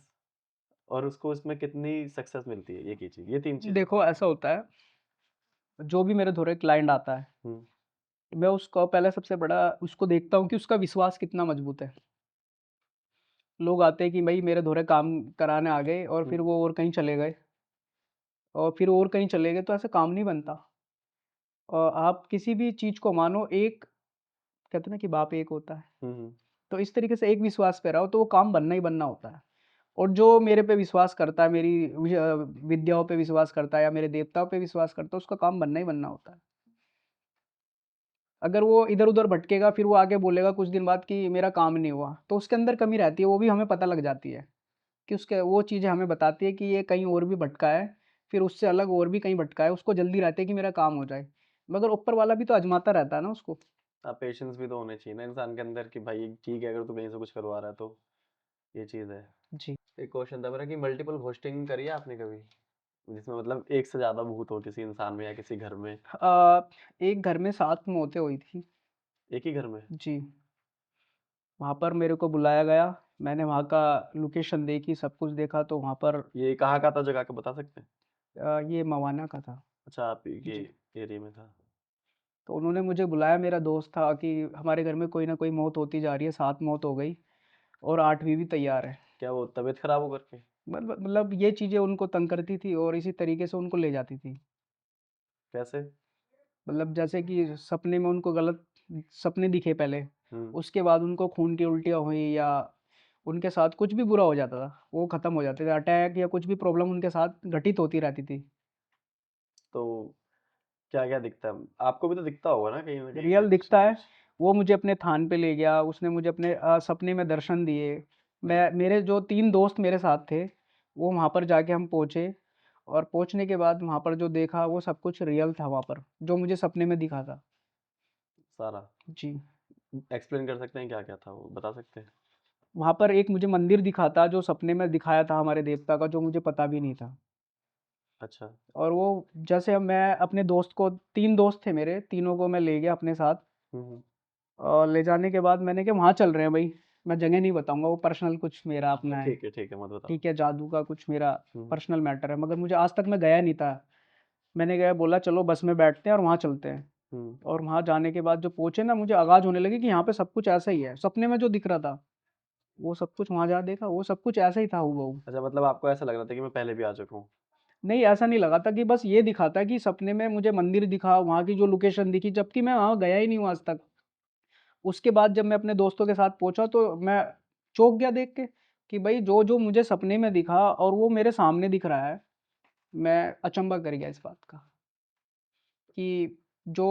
और उसको उसमें कितनी सक्सेस मिलती है? एक ये चीज़। ये 3 चीज़ बताओ देखो, आप ऐसा मुझे। होता है, जो भी मेरे धुरे क्लाइंट आता है, हुँ, मैं उसको पहले सबसे बड़ा उसको देखता हूँ कि उसका विश्वास कितना मजबूत है। लोग आते हैं कि भई मेरे धुरे काम कराने आ गए और हुँ, फिर वो और कहीं चले गए, और फिर और कहीं चले गए, तो ऐसे काम नहीं बनता। आप किसी भी चीज़ को मानो, एक कहते हैं ना कि बाप एक होता है, हुँ, हुँ। तो इस तरीके से एक विश्वास पे रहो तो वो काम बनना ही बनना होता है। और जो मेरे पे विश्वास करता है, मेरी विद्याओं पे विश्वास करता है या मेरे देवताओं पे विश्वास करता है, उसका काम बनना ही बनना होता है। अगर वो इधर-उधर भटकेगा, फिर वो आगे बोलेगा कुछ दिन बाद कि मेरा काम नहीं हुआ, तो उसके अंदर कमी रहती है, वो भी हमें पता लग जाती है कि उसके वो चीज़ें हमें बताती है कि ये कहीं और भी भटका है, फिर उससे अलग और भी कहीं भटका है, उसको जल्दी रहती है कि मेरा काम हो जाए। मगर ऊपर वाला भी तो आजमाता रहता है ना उसको। पेशेंस भी तो होने चाहिए ना इंसान के अंदर कि भाई ठीक है, अगर तू कहीं से कुछ करवा रहा है तो ये चीज़ है। जी। एक क्वेश्चन था मेरा कि मल्टीपल घोस्टिंग करी है आपने कभी? जिसमें मतलब एक से ज़्यादा भूत हो किसी इंसान में या किसी घर में, एक घर में 7 मौतें हुई थी। एक ही घर में? जी। वहाँ पर मेरे को बुलाया गया, मैंने वहाँ का लोकेशन देखी, सब कुछ देखा तो वहाँ पर ये कहाँ का था जगह का बता सकते हैं? ये मवाना का था। अच्छा, आप ये जी। एरिया में था। तो उन्होंने मुझे बुलाया, मेरा दोस्त था कि हमारे घर में कोई ना कोई मौत होती जा रही है, 7 मौत हो गई और 8वीं भी तैयार है। क्या वो तबीयत खराब हो करके? मतलब ये चीज़ें उनको तंग करती थी और इसी तरीके से उनको ले जाती थी। कैसे? मतलब जैसे कि सपने में उनको गलत सपने दिखे पहले, हुँ। उसके बाद उनको खून की उल्टियाँ हुई या उनके साथ कुछ भी बुरा हो जाता था, वो ख़त्म हो जाते थे। अटैक या कुछ भी प्रॉब्लम उनके साथ घटित होती रहती थी। तो क्या-क्या दिखता है? आपको भी तो दिखता होगा ना कहीं न कहीं से रियल कुछ दिखता न है, कुछ? वो मुझे अपने थान पे ले गया, उसने मुझे अपने सपने में दर्शन दिए। मेरे जो 3 दोस्त मेरे साथ थे, वो वहाँ पर जाके हम पहुँचे और पहुँचने के बाद वहाँ पर जो देखा वो सब कुछ रियल था वहाँ पर, जो मुझे सपने में दिखा था। सारा? जी। एक्सप्लेन कर सकते हैं क्या-क्या था वो, बता सकते हैं? वहाँ पर एक मुझे मंदिर दिखा था जो सपने में दिखाया था हमारे देवता का, जो मुझे पता भी नहीं था। अच्छा। और वो जैसे मैं अपने दोस्त को 3 दोस्त थे मेरे, तीनों को मैं ले गया अपने साथ हुँ, हुँ। और ले जाने के बाद मैंने कहा वहाँ चल रहे हैं भई, मैं जगह नहीं बताऊँगा, वो पर्सनल कुछ मेरा अपना है। ठीक है, मत बताओ। ठीक है, जादू का कुछ मेरा हुँ, पर्सनल मैटर है, मगर मुझे आज तक मैं गया नहीं था। मैंने गया बोला चलो बस में बैठते हैं और वहाँ चलते हैं। हुँ। और वहाँ जाने के बाद जब पहुँचे ना मुझे आगाज़ होने लगी कि यहाँ पे सब कुछ ऐसा ही है। सपने में जो दिख रहा था, वो सब कुछ वहाँ जा देखा, वो सब कुछ ऐसा ही था हूबहू। अच्छा, मतलब आपको ऐसा लग रहा था कि मैं पहले भी आ चुका हूँ। नहीं, ऐसा नहीं लगा था कि बस ये दिखा था कि सपने में मुझे मंदिर दिखा, वहाँ की जो लोकेशन दिखी, जबकि मैं वहाँ गया ही नहीं हूँ आज तक। उसके बाद जब मैं अपने दोस्तों के साथ पहुँचा तो मैं चौंक गया देख के कि भई जो-जो मुझे सपने में दिखा और वो मेरे सामने दिख रहा है। मैं अचंभा कर गया इस बात का कि जो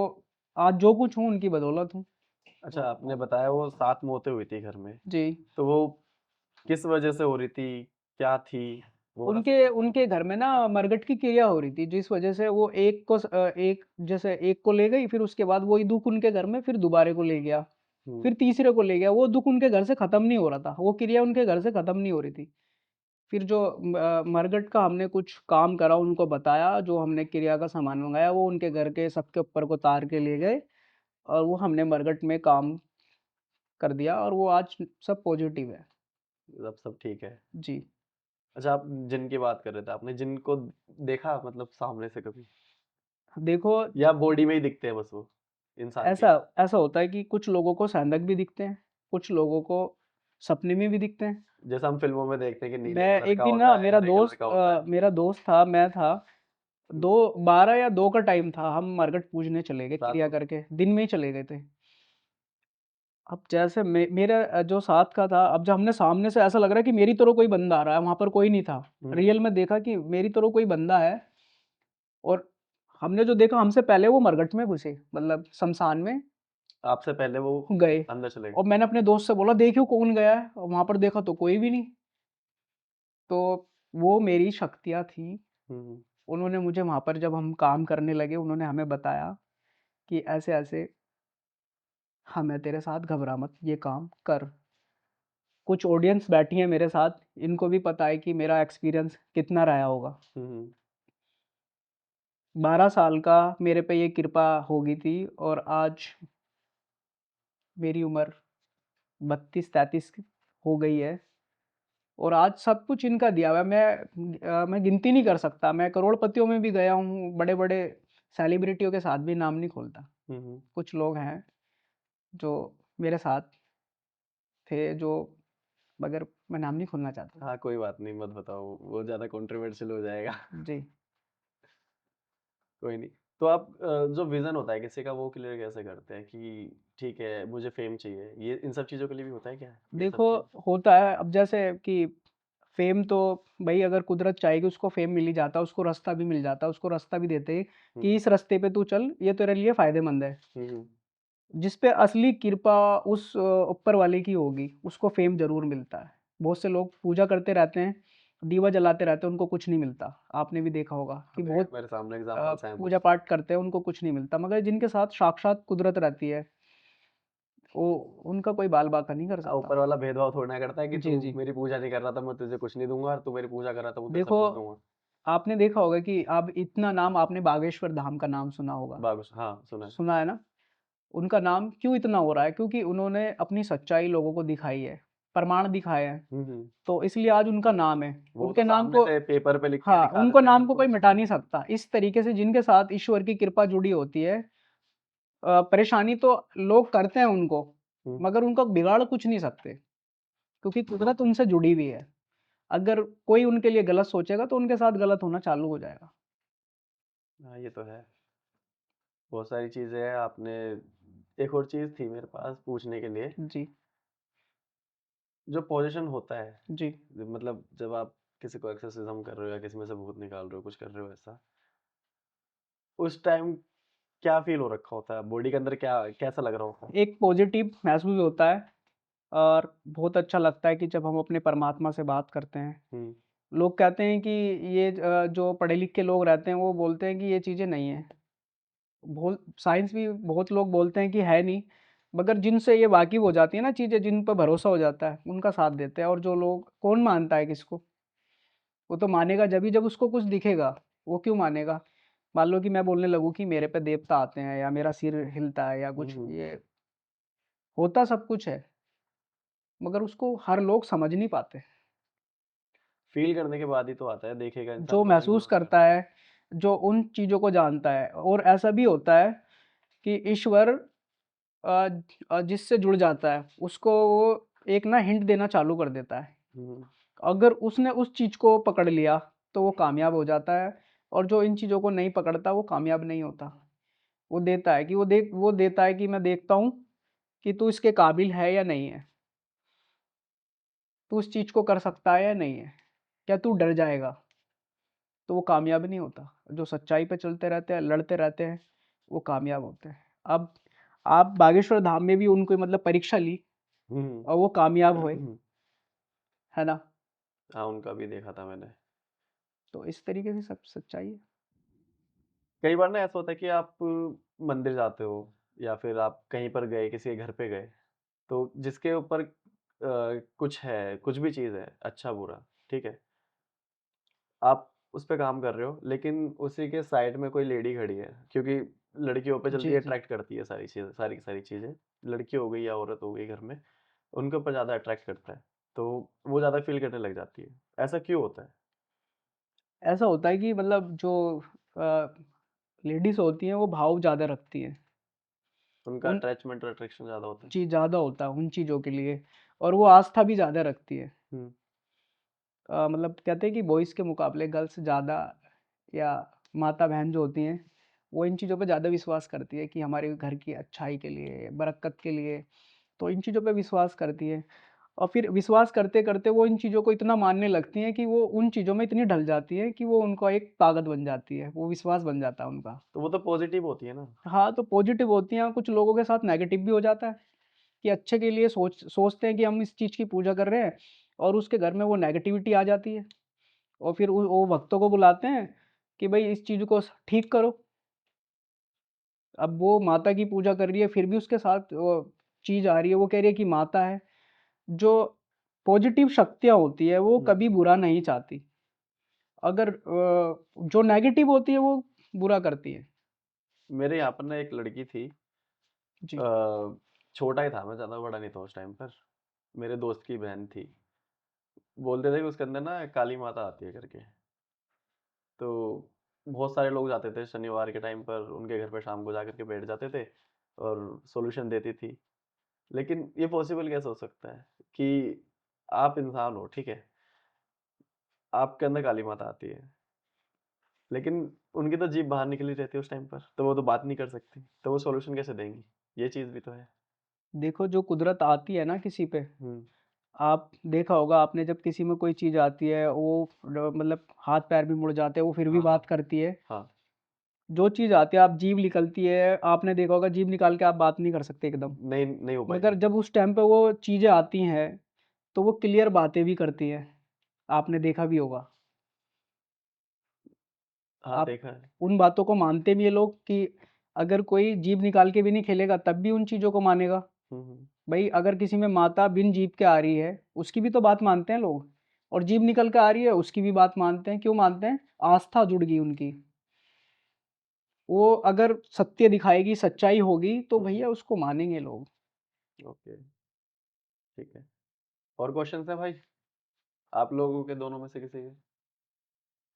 आज जो कुछ हूँ उनकी बदौलत हूँ। अच्छा, आपने बताया वो 7 मौतें हुई थी घर में, जी। तो वो किस वजह से हो रही थी? क्या थी? वो बता उनके सकते हैं? उनके घर में ना मरगट की क्रिया हो रही थी, जिस वजह से वो एक जैसे एक को ले गई, फिर उसके बाद वही दुःख उनके घर में फिर दोबारा को ले गया, हुँ। फिर तीसरे को ले गया। वो दुःख उनके घर से खत्म नहीं हो रहा था, वो क्रिया उनके घर से खत्म नहीं हो रही थी। फिर जो मरगट का हमने कुछ काम करा, उनको बताया, जो हमने क्रिया का सामान मँगाया, वो उनके घर के सबके ऊपर को तार के ले गए और वो हमने मरगट में काम कर दिया और वो आज सब पॉज़िटिव है। अब सब ठीक है। जी। अच्छा, आप जिन की बात कर रहे थे, आपने जिन को देखा मतलब सामने से कभी? देखो, या बॉडी में ही दिखते हैं बस वो, इंसान ऐसा के? ऐसा होता है कि कुछ लोगों को सैंडक भी दिखते हैं, कुछ लोगों को सपने में भी दिखते हैं। जैसा हम फ़िल्मों में देखते हैं कि नीले मैं कलर एक का दिन ना होता है, हरे कलर का होता है। मेरा दोस्त था, मैं था, हुँ, 12 या 2 का टाइम था, हम मरघट पूजने चले गए रात क्रिया को? करके, दिन में ही चले गए थे। अब जैसे मेरा जो साथ का था, अब जब हमने सामने से ऐसा लग रहा है कि मेरी तरह कोई बंदा आ रहा है, वहाँ पर कोई नहीं था। हुँ, रियल में देखा कि मेरी तरह कोई बंदा है और हमने जो देखा हमसे पहले वो मरघट में घुसे, मतलब श्मशान में आपसे पहले वो गए अंदर चले गए। और मैंने अपने दोस्त से बोला देखियो कौन गया है? और वहाँ पर देखा तो कोई भी नहीं। तो वो मेरी शक्तियाँ थी। हुँ, हुँ। उन्होंने मुझे वहाँ पर जब हम काम करने लगे, उन्होंने हमें बताया कि ऐसे-ऐसे हम हैं तेरे साथ, घबरा मत, ये काम कर। कुछ ऑडियंस बैठी है मेरे साथ, इनको भी पता है कि मेरा एक्सपीरियंस कितना रहा होगा। हुँ, हुँ। 12 साल का मेरे पे ये कृपा हो गई थी और आज मेरी उम्र 32-33 हो गई है और आज सब कुछ इनका दिया हुआ है। मैं गिनती नहीं कर सकता। मैं करोड़पतियों में भी गया हूँ, बड़े-बड़े सेलिब्रिटियों के साथ भी नाम नहीं खोलता। हुँ, हुँ। कुछ लोग हैं जो मेरे साथ थे, जो मगर मैं नाम नहीं खोलना चाहता। हाँ, कोई बात नहीं, मत बताओ, वो ज़्यादा कंट्रोवर्शियल हो जाएगा। जी। कोई नहीं। तो आप जो विज़न होता है किसी का वो क्लियर कैसे करते हैं कि ठीक है, मुझे फ़ेम चाहिए, ये इन सब चीज़ों के लिए भी होता है क्या, ये सब देखो, चीज़? होता है अब जैसे कि फ़ेम तो भई अगर कुदरत चाहेगी उसको फ़ेम मिल ही जाता है, उसको रास्ता भी मिल जाता है, उसको रास्ता भी देते हैं हुँ, कि इस रास्ते पे तू चल, ये तेरे लिए फ़ायदेमंद है। हुँ, हुँ। जिस पे असली कृपा उस ऊपर वाले की होगी, उसको फ़ेम ज़रूर मिलता है। बहुत से लोग पूजा करते रहते हैं, दीवा जलाते रहते हैं, उनको कुछ नहीं मिलता। आपने भी देखा होगा कि बहुत मेरे सामने एग्जांपल्स हैं कुछ। पूजा पाठ करते हैं, उनको कुछ नहीं मिलता, मगर जिनके साथ साक्षात कुदरत रहती है, वो उनका कोई बाल बाका नहीं कर सकता। ऊपर वाला भेदभाव थोड़ा ना करता है कि जी तू जी। मेरी पूजा नहीं कर रहा था मैं तुझे कुछ नहीं दूंगा, और तू मेरी पूजा कर रहा था मैं तुझे सब देखो, कुछ दूंगा। आपने देखा होगा कि आप इतना नाम, आपने बागेश्वर धाम का नाम सुना होगा, बाबूश, हाँ सुना है। सुना है ना? उनका नाम क्यों इतना हो रहा है? क्योंकि उन्होंने अपनी सच्चाई लोगों को दिखाई है, प्रमाण दिखाए हैं, हम्म। तो इसलिए आज उनका नाम है। वो उनके तो नाम सामने को, से पेपर पे लिख के हाँ, दिखा उनको देते हैं नाम सब को कोई कुछ। मिटा नहीं सकता। इस तरीके से जिनके साथ ईश्वर की कृपा जुड़ी होती है, परेशानी तो लोग करते हैं उनको, हम्म। मगर उनका बिगाड़ कुछ नहीं सकते, क्योंकि कुदरत उनसे जुड़ी हुई है। अगर कोई उनके लिए गलत सोचेगा तो उनके साथ गलत होना चालू हो जाएगा। हाँ ये तो है। बहुत सारी चीजें हैं आपने। एक और चीज थी मेरे पास पूछने के लिए। जी जो पोजीशन होता है, जी। मतलब जब आप किसी को एक्सोर्सिज्म कर रहे हो या किसी में से भूत निकाल रहे हो, कुछ कर रहे हो ऐसा, उस टाइम क्या फील हो रखा होता है बॉडी के अंदर, क्या कैसा लग रहा होता है? एक पॉजिटिव महसूस होता है, और बहुत अच्छा लगता है कि जब हम अपने परमात्मा से बात करते हैं। हम्म। लोग कहते हैं कि ये जो पढ़े लिखे लोग रहते हैं वो बोलते हैं कि ये चीज़ें नहीं है। बहुत साइंस भी बहुत लोग बोलते हैं कि है नहीं, मगर जिनसे ये वाकिफ़ हो जाती है ना चीज़ें, जिन पर भरोसा हो जाता है, उनका साथ देते हैं। और जो लोग, कौन मानता है किसको? वो तो मानेगा जब ही जब उसको कुछ दिखेगा। वो क्यों मानेगा? मान लो कि मैं बोलने लगूँ कि मेरे पे देवता आते हैं, या मेरा सिर हिलता है, या कुछ, हम्म। ये होता सब कुछ है, मगर उसको हर लोग समझ नहीं पाते। फील करने के बाद ही तो आता है, देखेगा जो इंसान तो नहीं महसूस मानेगा। करता है, जो उन चीज़ों को जानता है। और ऐसा भी होता है कि ईश्वर जिससे जुड़ जाता है, उसको वो एक ना हिंट देना चालू कर देता है। हम्म। अगर उसने उस चीज़ को पकड़ लिया, तो वो कामयाब हो जाता है, और जो इन चीज़ों को नहीं पकड़ता, वो कामयाब नहीं होता। वो देता है कि वो देता है कि मैं देखता हूँ कि तू इसके काबिल है या नहीं है। तू उस चीज़ को कर सकता है या नहीं है? क्या तू डर जाएगा? तो वो कामयाब नहीं होता। जो सच्चाई पे चलते रहते हैं, लड़ते रहते हैं, वो कामयाब होते हैं। अब आप बागेश्वर धाम में भी उनको मतलब परीक्षा ली, और वो कामयाब हुए, हम्म। है ना? हाँ उनका भी देखा था मैंने। तो इस तरीके से सब सच्चाई है। कई बार ना ऐसा होता है कि आप मंदिर जाते हो या फिर आप कहीं पर गए, किसी के घर पे गए, तो जिसके ऊपर कुछ है, कुछ भी चीज़ है, अच्छा बुरा, ठीक है, आप उस पे काम कर रहे हो, लेकिन उसी के साइड में कोई लेडी खड़ी है, क्योंकि लड़कियों पे जल्दी जी, जी। अट्रैक्ट करती है सारी चीज़ें, सारी की सारी चीज़ें, लड़की हो गई या औरत हो गई घर में, उनके ऊपर ज़्यादा अट्रैक्ट करता है, तो वो ज़्यादा फील करने लग जाती है। ऐसा क्यों होता है? ऐसा होता है कि मतलब जो लेडीज़ होती हैं, वो भाव ज़्यादा रखती हैं। उनका उन अटैचमेंट और अट्रैक्शन ज़्यादा होता है। चीज़ ज़्यादा होता है उन चीज़ों के लिए, और वो आस्था भी ज़्यादा रखती है। हुँ। मतलब कहते हैं कि बॉयज़ के मुकाबले गर्ल्स ज़्यादा, या माता-बहन जो होती हैं, वो इन चीज़ों पे ज़्यादा विश्वास करती है कि हमारे घर की अच्छाई के लिए, बरक़्क़त के लिए, तो इन चीज़ों पे विश्वास करती है। और फिर विश्वास करते-करते वो इन चीज़ों को इतना मानने लगती हैं कि वो उन चीज़ों में इतनी ढल जाती हैं कि वो उनका एक ताकत बन जाती है, वो विश्वास बन जाता है उनका। तो वो तो पॉज़िटिव होती है ना? हाँ, तो पॉज़िटिव होती हैं, कुछ लोगों के साथ नेगेटिव भी हो जाता है, कि अच्छे के लिए सोचते हैं कि हम इस चीज़ की पूजा कर रहे हैं, और उसके घर में वो नेगेटिविटी आ जाती है। और फिर वो भक्तों को बुलाते हैं कि भई इस चीज़ को ठीक करो। अब वो माता की पूजा कर रही है, फिर भी उसके साथ वो चीज़ आ रही है, वो कह रही है कि माता है। जो पॉज़िटिव शक्तियाँ होती है, वो हुँ। कभी बुरा नहीं चाहती। अगर जो नेगेटिव होती है, वो बुरा करती है। मेरे यहाँ पर ना एक लड़की थी, जी, अ, छोटा ही था मैं, ज़्यादा बड़ा नहीं था उस टाइम पर। मेरे दोस्त की बहन थी। बोलते थे कि उसके अंदर ना काली माता आती है करके। तो बहुत सारे लोग जाते थे शनिवार के टाइम पर उनके घर पे, शाम को जाकर के बैठ जाते थे और सॉल्यूशन देती थी। लेकिन ये पॉसिबल कैसे हो सकता है कि आप इंसान हो, ठीक है? आपके अंदर काली माता आती है, लेकिन उनकी तो जीभ बाहर निकली रहती है उस टाइम पर, तो वो तो बात नहीं कर सकती, तो वो सॉल्यूशन कैसे देंगी? ये चीज़ भी तो है। देखो, जो कुदरत आती है ना किसी पे, हुँ। आप देखा होगा आपने, जब किसी में कोई चीज़ आती है, वो मतलब हाथ-पैर भी मुड़ जाते हैं, वो फिर भी हाँ, हाँ। बात करती है। हाँ, जो चीज़ आती है, आप जीभ निकलती है, आपने देखा होगा जीभ निकाल के आप बात नहीं कर सकते एकदम। नहीं नहीं हो मगर पाएगी। जब उस टाइम पे वो चीज़ें आती हैं, तो वो क्लियर बातें भी करती हैं। आपने देखा भी होगा। हाँ, आप देखा है। उन बातों को मानते भी हैं लोग कि अगर कोई जीभ निकाल के भी नहीं खेलेगा तब भी उन चीज़ों को मानेगा। हुँ। भाई अगर किसी में माता बिन जीभ के आ रही है, उसकी भी तो बात मानते हैं लोग, और जीभ निकल के आ रही है, उसकी भी बात मानते हैं। क्यों मानते हैं? आस्था जुड़ गई उनकी। वो अगर सत्य दिखाएगी, सच्चाई होगी, तो हुँ, भैया उसको मानेंगे लोग। ओके, ठीक है। और क्वेश्चन्स हैं भाई? आप लोगों के दोनों में से किसी के?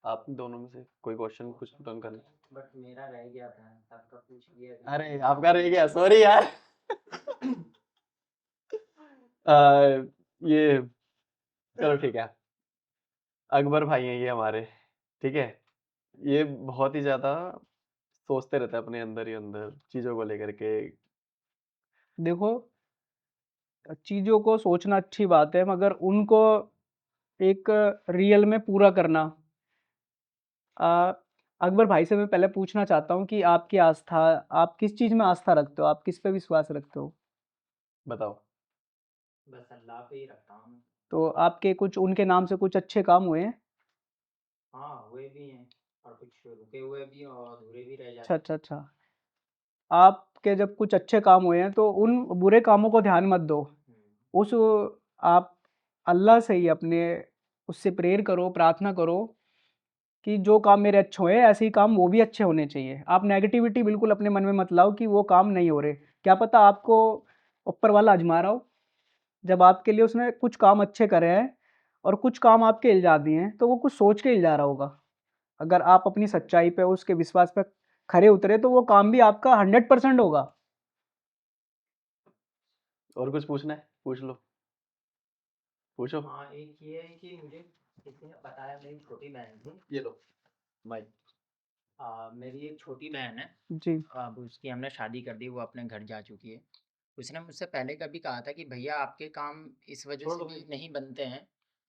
आप दोनों में से कोई क्वेश्चन कुछ पुट करना? बट मेरा रह गया था, आपका पूछ लिया अभी। अरे, आपका रह गया, सॉरी यार। ये चलो ठीक है। अकबर भाई हैं ये हमारे, ठीक है? ये बहुत ही ज़्यादा सोचते रहते हैं अपने अंदर ही अंदर चीज़ों को लेकर के। देखो, चीज़ों को सोचना अच्छी बात है, मगर उनको एक रियल में पूरा करना। अ, अकबर भाई से मैं पहले पूछना चाहता हूँ कि आपकी आस्था, आप किस चीज़ में आस्था रखते हो? आप किस पे विश्वास रखते हो? बताओ। बस अल्लाह पे ही रखता हूँ मैं। तो आपके कुछ उनके नाम से कुछ अच्छे काम हुए हैं? हाँ, हुए भी हैं और कुछ रुके हुए भी हैं और अधूरे भी रह अच्छा, जाते अच्छा, अच्छा। आपके जब कुछ अच्छे काम हुए हैं, तो उन बुरे कामों को ध्यान मत दो। हैं। उस आप अल्लाह से ही अपने उससे प्रेयर करो, प्रार्थना करो कि जो काम मेरे अच्छे हुए, ऐसे ही काम वो भी अच्छे होने चाहिए। आप नेगेटिविटी बिल्कुल अपने मन में मत लाओ कि वो काम नहीं हो रहे। क्या पता आपको ऊपर वाला आज़मा रहा हो। जब आपके लिए उसने कुछ काम अच्छे करे हैं और कुछ काम आपके इल्ज़ा दिए हैं, तो वो कुछ सोच के इल्ज़ा रहा होगा। अगर आप अपनी सच्चाई पे, उसके विश्वास पे खरे उतरे, तो वो काम भी आपका 100% होगा। और कुछ पूछना है? पूछ लो। पूछो। हाँ, एक ये है कि मुझे किसी ने बताया, मेरी छोटी बहन थी। ये लो माइक। मेरी एक छोटी बहन है। जी, अब उसकी हमने शादी कर दी, वो अपने घर जा चुकी है। उसने मुझसे पहले कभी कहा था कि भैया आपके काम इस वजह छोड़ से दो भी भाई। नहीं बनते हैं,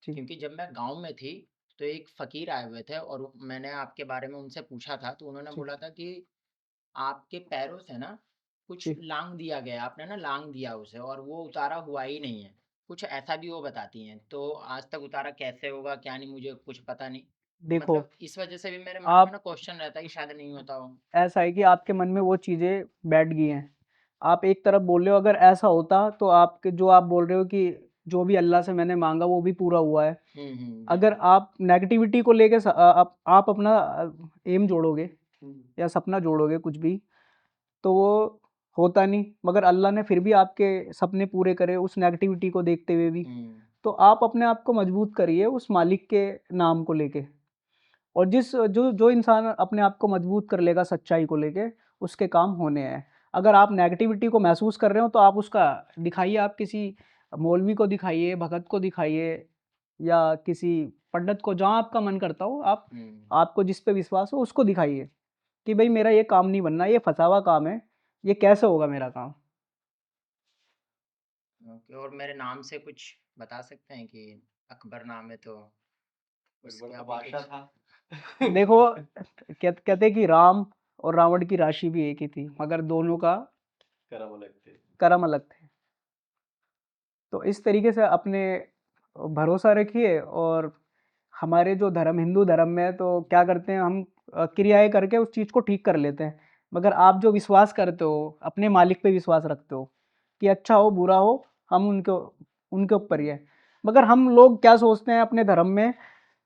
जी, क्योंकि जब मैं गांव में थी तो एक फ़कीर आए हुए थे और मैंने आपके बारे में उनसे पूछा था, तो उन्होंने जी, बोला था कि आपके पैरों से ना कुछ जी। लांग दिया गया, आपने ना लांग दिया उसे और वो उतारा हुआ ही नहीं है। कुछ ऐसा भी वो बताती हैं। तो आज तक उतारा कैसे होगा क्या नहीं, मुझे कुछ पता नहीं। तो देखो, मतलब इस वजह से भी मेरे मन में आप ना क्वेश्चन रहता है कि शायद नहीं होता हो। ऐसा है कि आपके मन में वो चीज़ें बैठ गई हैं। आप एक तरफ बोल रहे हो, अगर ऐसा होता तो आपके जो आप बोल रहे हो कि जो भी अल्लाह से मैंने माँगा वो भी पूरा हुआ है। अगर बिल्कुल। आप नेगेटिविटी को लेके आप अपना एम जोड़ोगे या सपना जोड़ोगे कुछ भी, तो वो होता नहीं। मगर अल्लाह ने फिर भी आपके सपने पूरे करे उस नेगेटिविटी को देखते हुए भी। हुँ, तो आप अपने आप को मजबूत करिए उस मालिक के नाम को लेके। और जिस जो जो इंसान अपने आप को मजबूत कर लेगा सच्चाई को लेके, उसके काम होने हैं। अगर आप नेगेटिविटी को महसूस कर रहे हो, तो आप उसका दिखाइए, आप किसी मौलवी को दिखाइए, भगत को दिखाइए, या किसी पंडित को, जहाँ आपका मन करता हो, आप हुँ। आपको जिस पे विश्वास हो उसको दिखाइए कि भई मेरा ये काम नहीं बनना, ये फँसा हुआ काम है, ये कैसे होगा मेरा काम? ओके, और मेरे नाम से कुछ बता सकते हैं कि अकबर नाम है तो अकबर उसका तो भी बादशाह कुछ? था। देखो, कहते हैं कि राम और रावण की राशि भी एक ही थी, मगर दोनों का कर्म अलग थे। कर्म अलग थे। तो इस तरीके से अपने भरोसा रखिए। और हमारे जो धर्म, हिंदू धर्म में तो क्या करते हैं हम, क्रियाएँ करके उस चीज़ को ठीक कर लेते हैं। मगर आप जो विश्वास करते हो, अपने मालिक पे विश्वास रखते हो कि अच्छा हो, बुरा हो, हम उनके उनके ऊपर ही है। मगर हम लोग क्या सोचते हैं अपने धर्म में,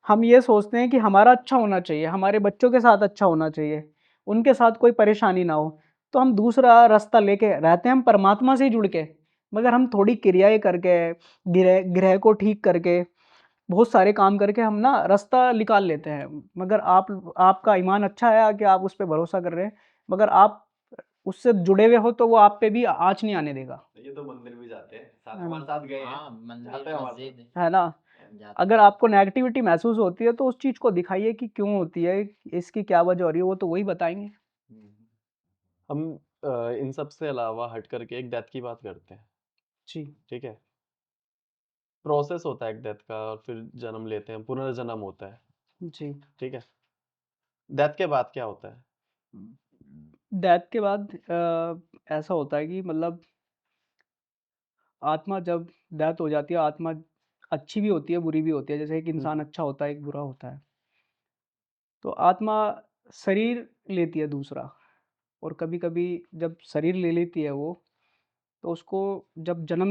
हम ये सोचते हैं कि हमारा अच्छा होना चाहिए, हमारे बच्चों के साथ अच्छा होना चाहिए, उनके साथ कोई परेशानी ना हो। तो हम दूसरा रास्ता लेके रहते हैं, हम परमात्मा से ही जुड़ के। मगर हम थोड़ी क्रियाएँ करके, ग्रह ग्रह को ठीक करके, बहुत सारे काम करके हम ना रास्ता निकाल लेते हैं। मगर आपका ईमान अच्छा है कि आप उस पे भरोसा कर रहे हैं, मगर आप उससे जुड़े हुए हो, तो वो आप पे भी आँच नहीं आने देगा। ये तो मंदिर भी जाते हैं, साथ है ना? हमारे साथ गए हैं, हाँ, जाते मंदिर, हैं हमारे मस्जिद है ना? साथ। जाते अगर हैं। आपको नेगेटिविटी महसूस होती है, तो उस चीज़ को दिखाइए कि क्यों होती है, इसकी क्या वजह हो रही है, वो तो वही बताएँगे। हुँ, हम इन सब से अलावा हट करके एक डेथ की बात करते हैं, जी, ठीक है? प्रोसेस होता है एक डेथ का और फिर जन्म लेते हैं, पुनर्जन्म होता है, जी। ठीक है? डेथ के बाद क्या होता है? डेथ के बाद ऐसा होता है कि मतलब आत्मा जब डेथ हो जाती है, आत्मा अच्छी भी होती है, बुरी भी होती है। जैसे एक इंसान अच्छा होता है, एक बुरा होता है। तो आत्मा शरीर लेती है दूसरा, और कभी-कभी जब शरीर ले लेती है वो, तो उसको जब जन्म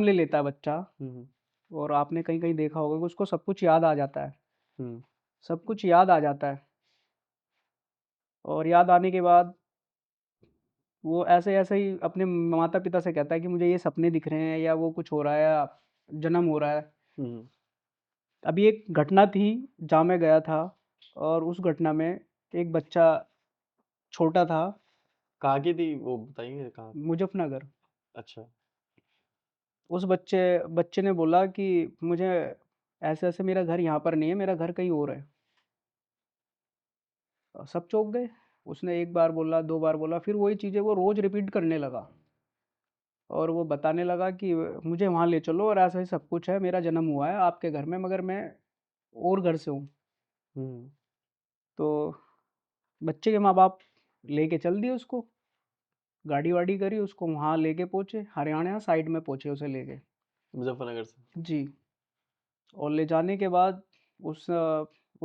ले लेता है बच्चा, हुँ, और आपने कहीं-कहीं देखा होगा कि उसको सब कुछ याद आ जाता है। हुँ, सब कुछ याद आ जाता है, और याद आने के बाद वो ऐसे-ऐसे ही अपने माता-पिता से कहता है कि मुझे ये सपने दिख रहे हैं, या वो कुछ हो रहा है, या जन्म हो रहा है। हुँ। अभी एक घटना थी जहाँ मैं गया था, और उस घटना में एक बच्चा छोटा था, कहाँ की थी वो बताएँगे कहाँ? मुज़फ़्फ़रनगर। अच्छा। उस बच्चे बच्चे ने बोला कि मुझे ऐसे-ऐसे, मेरा घर यहाँ पर नहीं है, मेरा घर कहीं और है। सब चौंक गए। उसने 1 बार बोला, 2 बार बोला, फिर वही चीज़ें वो रोज़ रिपीट करने लगा, और वो बताने लगा कि मुझे वहाँ ले चलो, और ऐसा ही सब कुछ है, मेरा जन्म हुआ है आपके घर में, मगर मैं और घर से हूँ। हुँ, तो बच्चे के माँ-बाप लेके चल दिए उसको, गाड़ी-वाड़ी करी, उसको वहाँ लेके पहुँचे, हरियाणा साइड में पहुँचे उसे लेके। मुज़फ्फरनगर से। जी। और ले जाने के बाद उस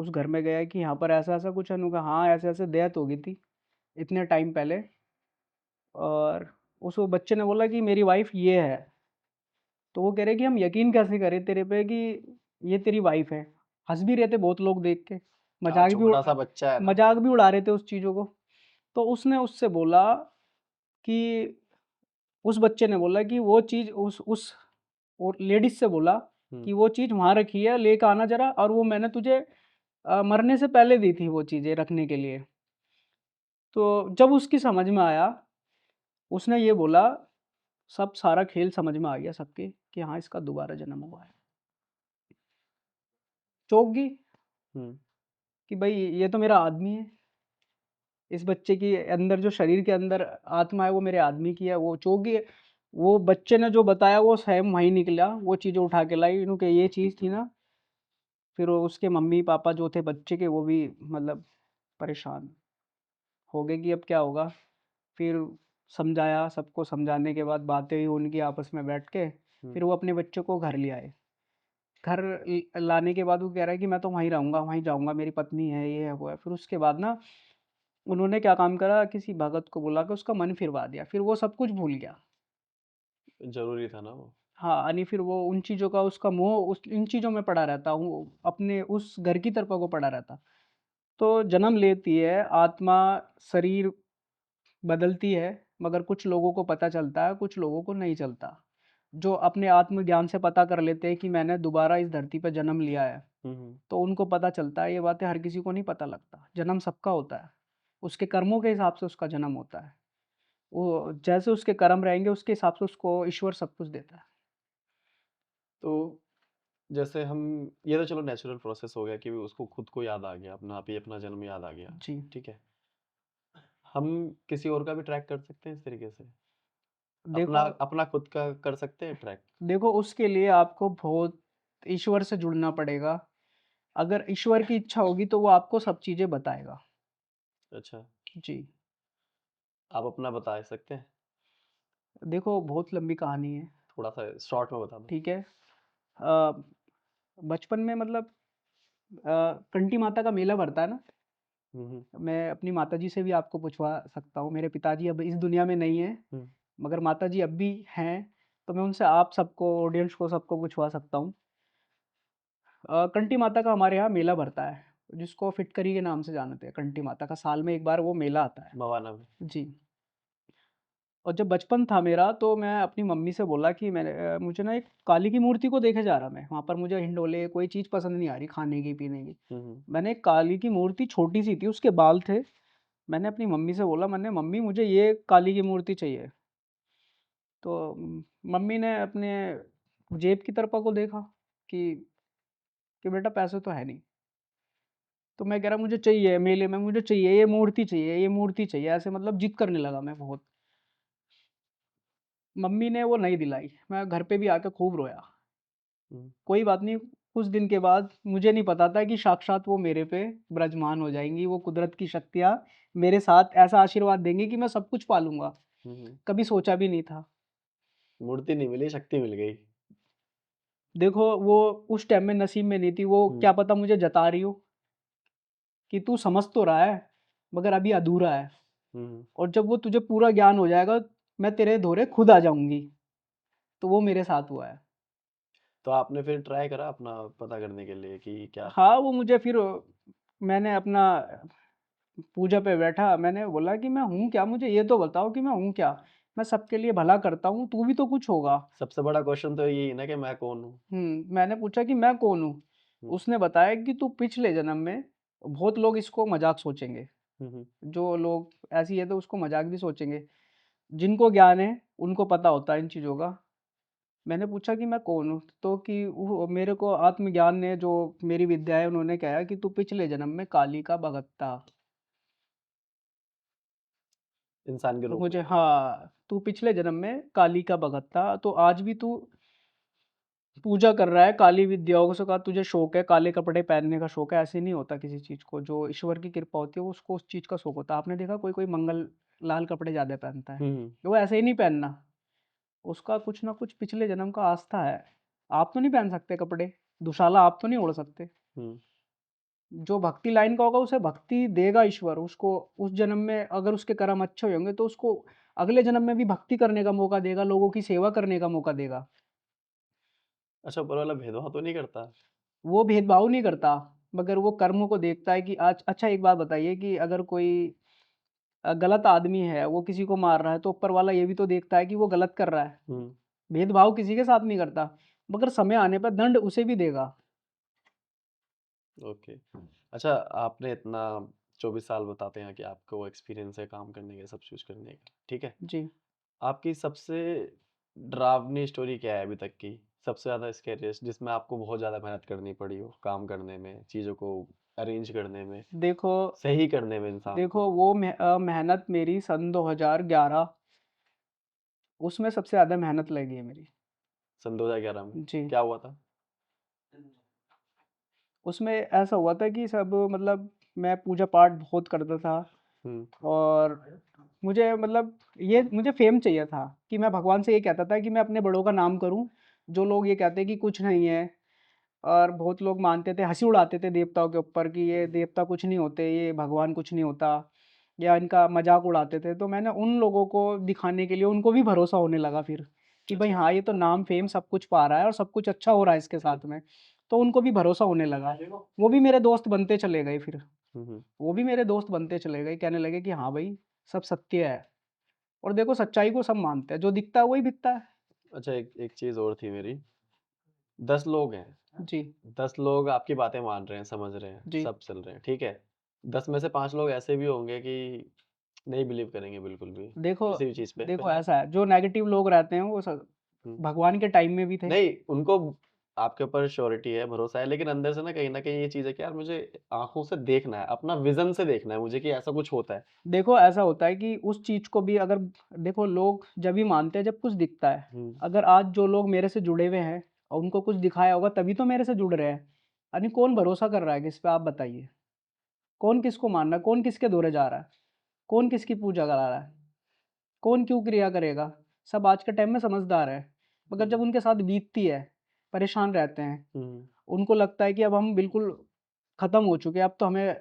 घर में गया कि यहाँ पर ऐसा-ऐसा कुछ है? उन्होंने कहा हाँ, ऐसे-ऐसे डेथ हो गई थी, इतने टाइम पहले। और उस बच्चे ने बोला कि मेरी वाइफ़ ये है। तो वो कह रहे कि हम यकीन कैसे करें तेरे पे कि ये तेरी वाइफ़ है? हँस भी रहे थे बहुत लोग देख के, हाँ, मज़ाक भी उड़ छोटा-सा बच्चा है ना। मज़ाक भी उड़ा रहे थे उस चीज़ों को। तो उसने उससे बोला कि उस बच्चे ने बोला कि वो चीज़ उस और लेडीज़ से बोला हुँ, कि वो चीज़ वहाँ रखी है, लेके आना ज़रा, और वो मैंने तुझे मरने से पहले दी थी वो चीज़ें रखने के लिए। तो जब उसकी समझ में आया, उसने ये बोला, सब सारा खेल समझ में आ गया सबके कि हाँ, इसका दोबारा जन्म हुआ है। चौंक गई हुँ, कि भई ये तो मेरा आदमी है। इस बच्चे के अंदर जो शरीर के अंदर आत्मा है वो मेरे आदमी की है। वो चौंक गई। वो बच्चे ने जो बताया वो सेम वही निकला, वो चीज़ें उठा के लाई, इन्हों के ये चीज़ थी ना। फिर वो उसके मम्मी-पापा जो थे बच्चे के, वो भी मतलब परेशान हो गए कि अब क्या होगा? फिर समझाया, सबको समझाने के बाद बातें हुई उनकी आपस में बैठ के, हुँ। फिर वो अपने बच्चे को घर ले आए। घर लाने के बाद वो कह रहा है कि मैं तो वहीं रहूँगा, वहीं जाऊँगा, मेरी पत्नी है, ये है, वो है। फिर उसके बाद ना उन्होंने क्या काम करा, किसी भगत को बुला के उसका मन फिरवा दिया, फिर वो सब कुछ भूल गया। ज़रूरी था ना वो। हाँ, यानी फिर वो उन चीज़ों का उसका मोह उस इन चीज़ों में पड़ा रहता, वो अपने उस घर की तरफ़ वो पड़ा रहता। तो जन्म लेती है, आत्मा शरीर बदलती है, मगर कुछ लोगों को पता चलता है, कुछ लोगों को नहीं चलता। जो अपने आत्मज्ञान से पता कर लेते हैं कि मैंने दोबारा इस धरती पे जन्म लिया है, हुँ, हुँ। तो उनको पता चलता है। ये बातें हर किसी को नहीं पता लगता। जन्म सबका होता है, उसके कर्मों के हिसाब से उसका जन्म होता है। वो जैसे उसके कर्म रहेंगे, उसके हिसाब से उसको ईश्वर सब कुछ देता है। तो जैसे हम ये तो चलो नेचुरल प्रोसेस हो गया कि उसको खुद को याद आ गया, अपना आप ही अपना जन्म याद आ गया, जी। ठीक है। हम किसी और का भी ट्रैक कर सकते हैं इस तरीके से? अपना देखो अपना खुद का कर सकते हैं ट्रैक? देखो उसके लिए आपको बहुत ईश्वर से जुड़ना पड़ेगा। अगर ईश्वर की इच्छा होगी तो वो आपको सब चीज़ें बताएगा। अच्छा, जी। आप अपना बता सकते हैं? देखो बहुत लंबी कहानी है, थोड़ा-सा शॉर्ट में बता दो। ठीक है? अ, बचपन में मतलब कंठी माता का मेला भरता है ना, हुँ, हुँ, मैं अपनी माताजी से भी आपको पूछवा सकता हूँ। मेरे पिताजी अब इस दुनिया में नहीं हैं, हुँ, मगर माताजी अब भी हैं, तो मैं उनसे आप सबको, ऑडियंस को, सबको पूछवा सकता हूँ। कंठी माता का हमारे यहाँ मेला भरता है, जिसको फिटकरी के नाम से जानते हैं। कंठी माता का साल में 1 बार वो मेला आता है। मवाना में। जी। और जब बचपन था मेरा, तो मैं अपनी मम्मी से बोला कि मुझे ना एक काली की मूर्ति को देखे जा रहा मैं, वहाँ पर मुझे हिंडोले कोई चीज़ पसंद नहीं आ रही खाने की, पीने की। हुँ, हुँ, मैंने एक काली की मूर्ति छोटी-सी थी, उसके बाल थे। मैंने अपनी मम्मी से बोला, मैंने मम्मी मुझे ये काली की मूर्ति चाहिए। तो मम्मी ने अपने जेब की तरफ़ा को देखा कि बेटा पैसे तो है नहीं। तो मैं कह रहा मुझे चाहिए, मेले में मुझे चाहिए, ये मूर्ति चाहिए, ये मूर्ति चाहिए, ऐसे मतलब ज़िद करने लगा मैं बहुत। मम्मी ने वो नहीं दिलाई, मैं घर पे भी आके खूब रोया। हुँ। कोई बात नहीं, कुछ दिन के बाद मुझे नहीं पता था कि साक्षात वो मेरे पे विराजमान हो जाएँगी, वो कुदरत की शक्तियाँ मेरे साथ ऐसा आशीर्वाद देंगी कि मैं सब कुछ पा लूँगा। हुँ, हुँ। कभी सोचा भी नहीं था। मूर्ति नहीं मिली, शक्ति मिल गई। देखो वो उस टाइम में नसीब में नहीं थी, वो हम्म क्या पता मुझे जता रही हो कि तू समझ तो रहा है मगर अभी अधूरा है, हम्म। और जब वो तुझे पूरा ज्ञान हो जाएगा मैं तेरे धोरे खुद आ जाऊंगी। तो वो मेरे साथ हुआ है। तो आपने फिर ट्राई करा अपना पता करने के लिए कि क्या था? हाँ, वो मुझे फिर मैंने अपना पूजा पे बैठा, मैंने बोला कि मैं हूँ क्या, मुझे ये तो बताओ कि मैं हूँ क्या। मैं सबके लिए भला करता हूँ, तू भी तो कुछ होगा। सबसे बड़ा क्वेश्चन तो यही है ना कि मैं कौन हूँ। मैंने पूछा कि मैं कौन हूँ। हम्म उसने बताया कि तू पिछले जन्म में, बहुत लोग इसको मजाक सोचेंगे, हम्म जो लोग ऐसी है तो उसको मजाक भी सोचेंगे, जिनको ज्ञान है उनको पता होता है इन चीज़ों का। मैंने पूछा कि मैं कौन हूँ, तो कि वो मेरे को आत्मज्ञान ने, जो मेरी विद्या है, उन्होंने कहा कि तू पिछले जन्म में काली का भगत था। इंसान के तो रूप में। मुझे, हाँ, तू पिछले जन्म में काली का भगत था, तो आज भी तू पूजा कर रहा है काली विद्याओं से, का तुझे शौक है, काले कपड़े पहनने का शौक है। ऐसे नहीं होता किसी चीज़ को, जो ईश्वर की कृपा होती है वो उसको उस चीज़ का शौक होता है। आपने देखा कोई कोई मंगल लाल कपड़े ज़्यादा पहनता है, हम्म वो ऐसे ही नहीं पहनना, उसका कुछ ना कुछ पिछले जन्म का आस्था है। आप तो नहीं पहन सकते कपड़े, दुशाला आप तो नहीं ओढ़ सकते। हम्म। जो भक्ति लाइन का होगा उसे भक्ति देगा ईश्वर, उसको उस जन्म में अगर उसके कर्म अच्छे होंगे तो उसको अगले जन्म में भी भक्ति करने का मौका देगा, लोगों की सेवा करने का मौका देगा। अच्छा, ऊपर वाला भेदभाव तो नहीं करता? वो भेदभाव नहीं करता, मगर वो कर्मों को देखता है कि आज, अच्छा एक बात बताइए कि अगर कोई गलत आदमी है, वो किसी को मार रहा है, तो ऊपर वाला ये भी तो देखता है कि वो गलत कर रहा है। हम्म। भेदभाव किसी के साथ नहीं करता, मगर समय आने पर दंड उसे भी देगा। ओके। अच्छा, आपने इतना 24 साल बताते हैं कि आपको एक्सपीरियंस है काम करने का, सब चीज़ करने का, ठीक है। जी। आपकी सबसे डरावनी स्टोरी क्या है अभी तक की? सबसे ज़्यादा स्कैरियस्ट, जिसमें आपको बहुत ज़्यादा मेहनत करनी पड़ी हो काम करने में, चीज़ों को अरेंज करने में, देखो सही करने में इंसान देखो को। वो मेहनत मेरी सन 2011, उसमें सबसे ज़्यादा मेहनत लगी है मेरी। सन 2011 में जी। क्या हुआ था? उसमें ऐसा हुआ था कि सब, मतलब मैं पूजा पाठ बहुत करता था, हम्म और मुझे, मतलब ये मुझे फेम चाहिए था कि मैं भगवान से ये कहता था कि मैं अपने बड़ों का नाम करूं। जो लोग ये कहते हैं कि कुछ नहीं है, और बहुत लोग मानते थे, हंसी उड़ाते थे देवताओं के ऊपर कि ये देवता कुछ नहीं होते, ये भगवान कुछ नहीं होता, या इनका मजाक उड़ाते थे। तो मैंने उन लोगों को दिखाने के लिए, उनको भी भरोसा होने लगा फिर कि भाई अच्छा। हाँ, ये तो नाम फेम सब कुछ पा रहा है और सब कुछ अच्छा हो रहा है इसके साथ में। तो उनको भी भरोसा होने लगा, वो भी मेरे दोस्त बनते चले गए फिर। हम्म। वो भी मेरे दोस्त बनते चले गए, कहने लगे कि हाँ भाई, सब सत्य है। और देखो सच्चाई को सब मानते हैं, जो दिखता है वही बिकता है। अच्छा, एक एक चीज़ और थी मेरी। 10 लोग हैं, जी। 10 लोग आपकी बातें मान रहे हैं, समझ रहे हैं, जी। सब चल रहे हैं, ठीक है। 10 में से 5 लोग ऐसे भी होंगे कि नहीं बिलीव करेंगे बिल्कुल भी देखो किसी भी चीज़ पे। देखो ऐसा है, जो नेगेटिव लोग रहते हैं वो हम्म। भगवान के टाइम में भी थे। नहीं, उनको आपके ऊपर श्योरिटी है, भरोसा है, लेकिन अंदर से ना कहीं ये चीज़ है कि यार मुझे आंखों से देखना है, अपना विजन से देखना है मुझे कि ऐसा कुछ होता है। देखो ऐसा होता है कि उस चीज को भी अगर, देखो लोग जब भी मानते हैं जब कुछ दिखता है। हम्म अगर आज जो लोग मेरे से जुड़े हुए हैं और उनको कुछ दिखाया होगा तभी तो मेरे से जुड़ रहे हैं। यानी कौन भरोसा कर रहा है किस पे, आप बताइए। कौन किसको मान रहा है, कौन किसके दौरे जा रहा है, कौन किसकी पूजा करा रहा है, कौन क्यों क्रिया करेगा। सब आज के टाइम में समझदार है, मगर जब हम्म उनके साथ बीतती है, परेशान रहते हैं, हम्म। उनको लगता है कि अब हम बिल्कुल खत्म हो चुके हैं, अब तो हमें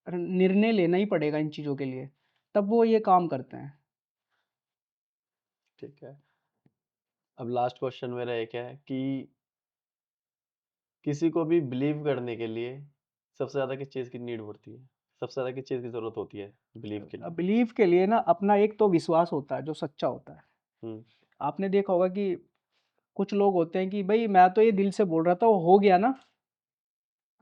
निर्णय लेना ही पड़ेगा इन चीज़ों के लिए, तब वो ये काम करते हैं। ठीक है। अब लास्ट क्वेश्चन मेरा एक है कि किसी को भी बिलीव करने के लिए सबसे ज़्यादा किस चीज़ की नीड पड़ती है? सबसे ज़्यादा किस चीज़ की ज़रूरत होती है बिलीव के लिए? बिलीव के लिए ना, अपना एक तो विश्वास होता है जो सच्चा होता है। हम्म आपने देखा होगा कि कुछ लोग होते हैं कि भाई मैं तो ये दिल से बोल रहा था, वो हो गया ना,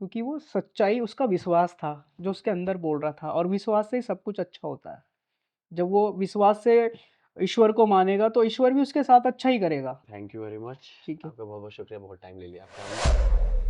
क्योंकि वो सच्चाई, उसका विश्वास था जो उसके अंदर बोल रहा था, और विश्वास से ही सब कुछ अच्छा होता है। जब वो विश्वास से ईश्वर को मानेगा तो ईश्वर भी उसके साथ अच्छा ही करेगा। Thank you very much. ठीक है। आपका बहुत बहुत शुक्रिया, बहुत टाइम ले लिया आपका हमने।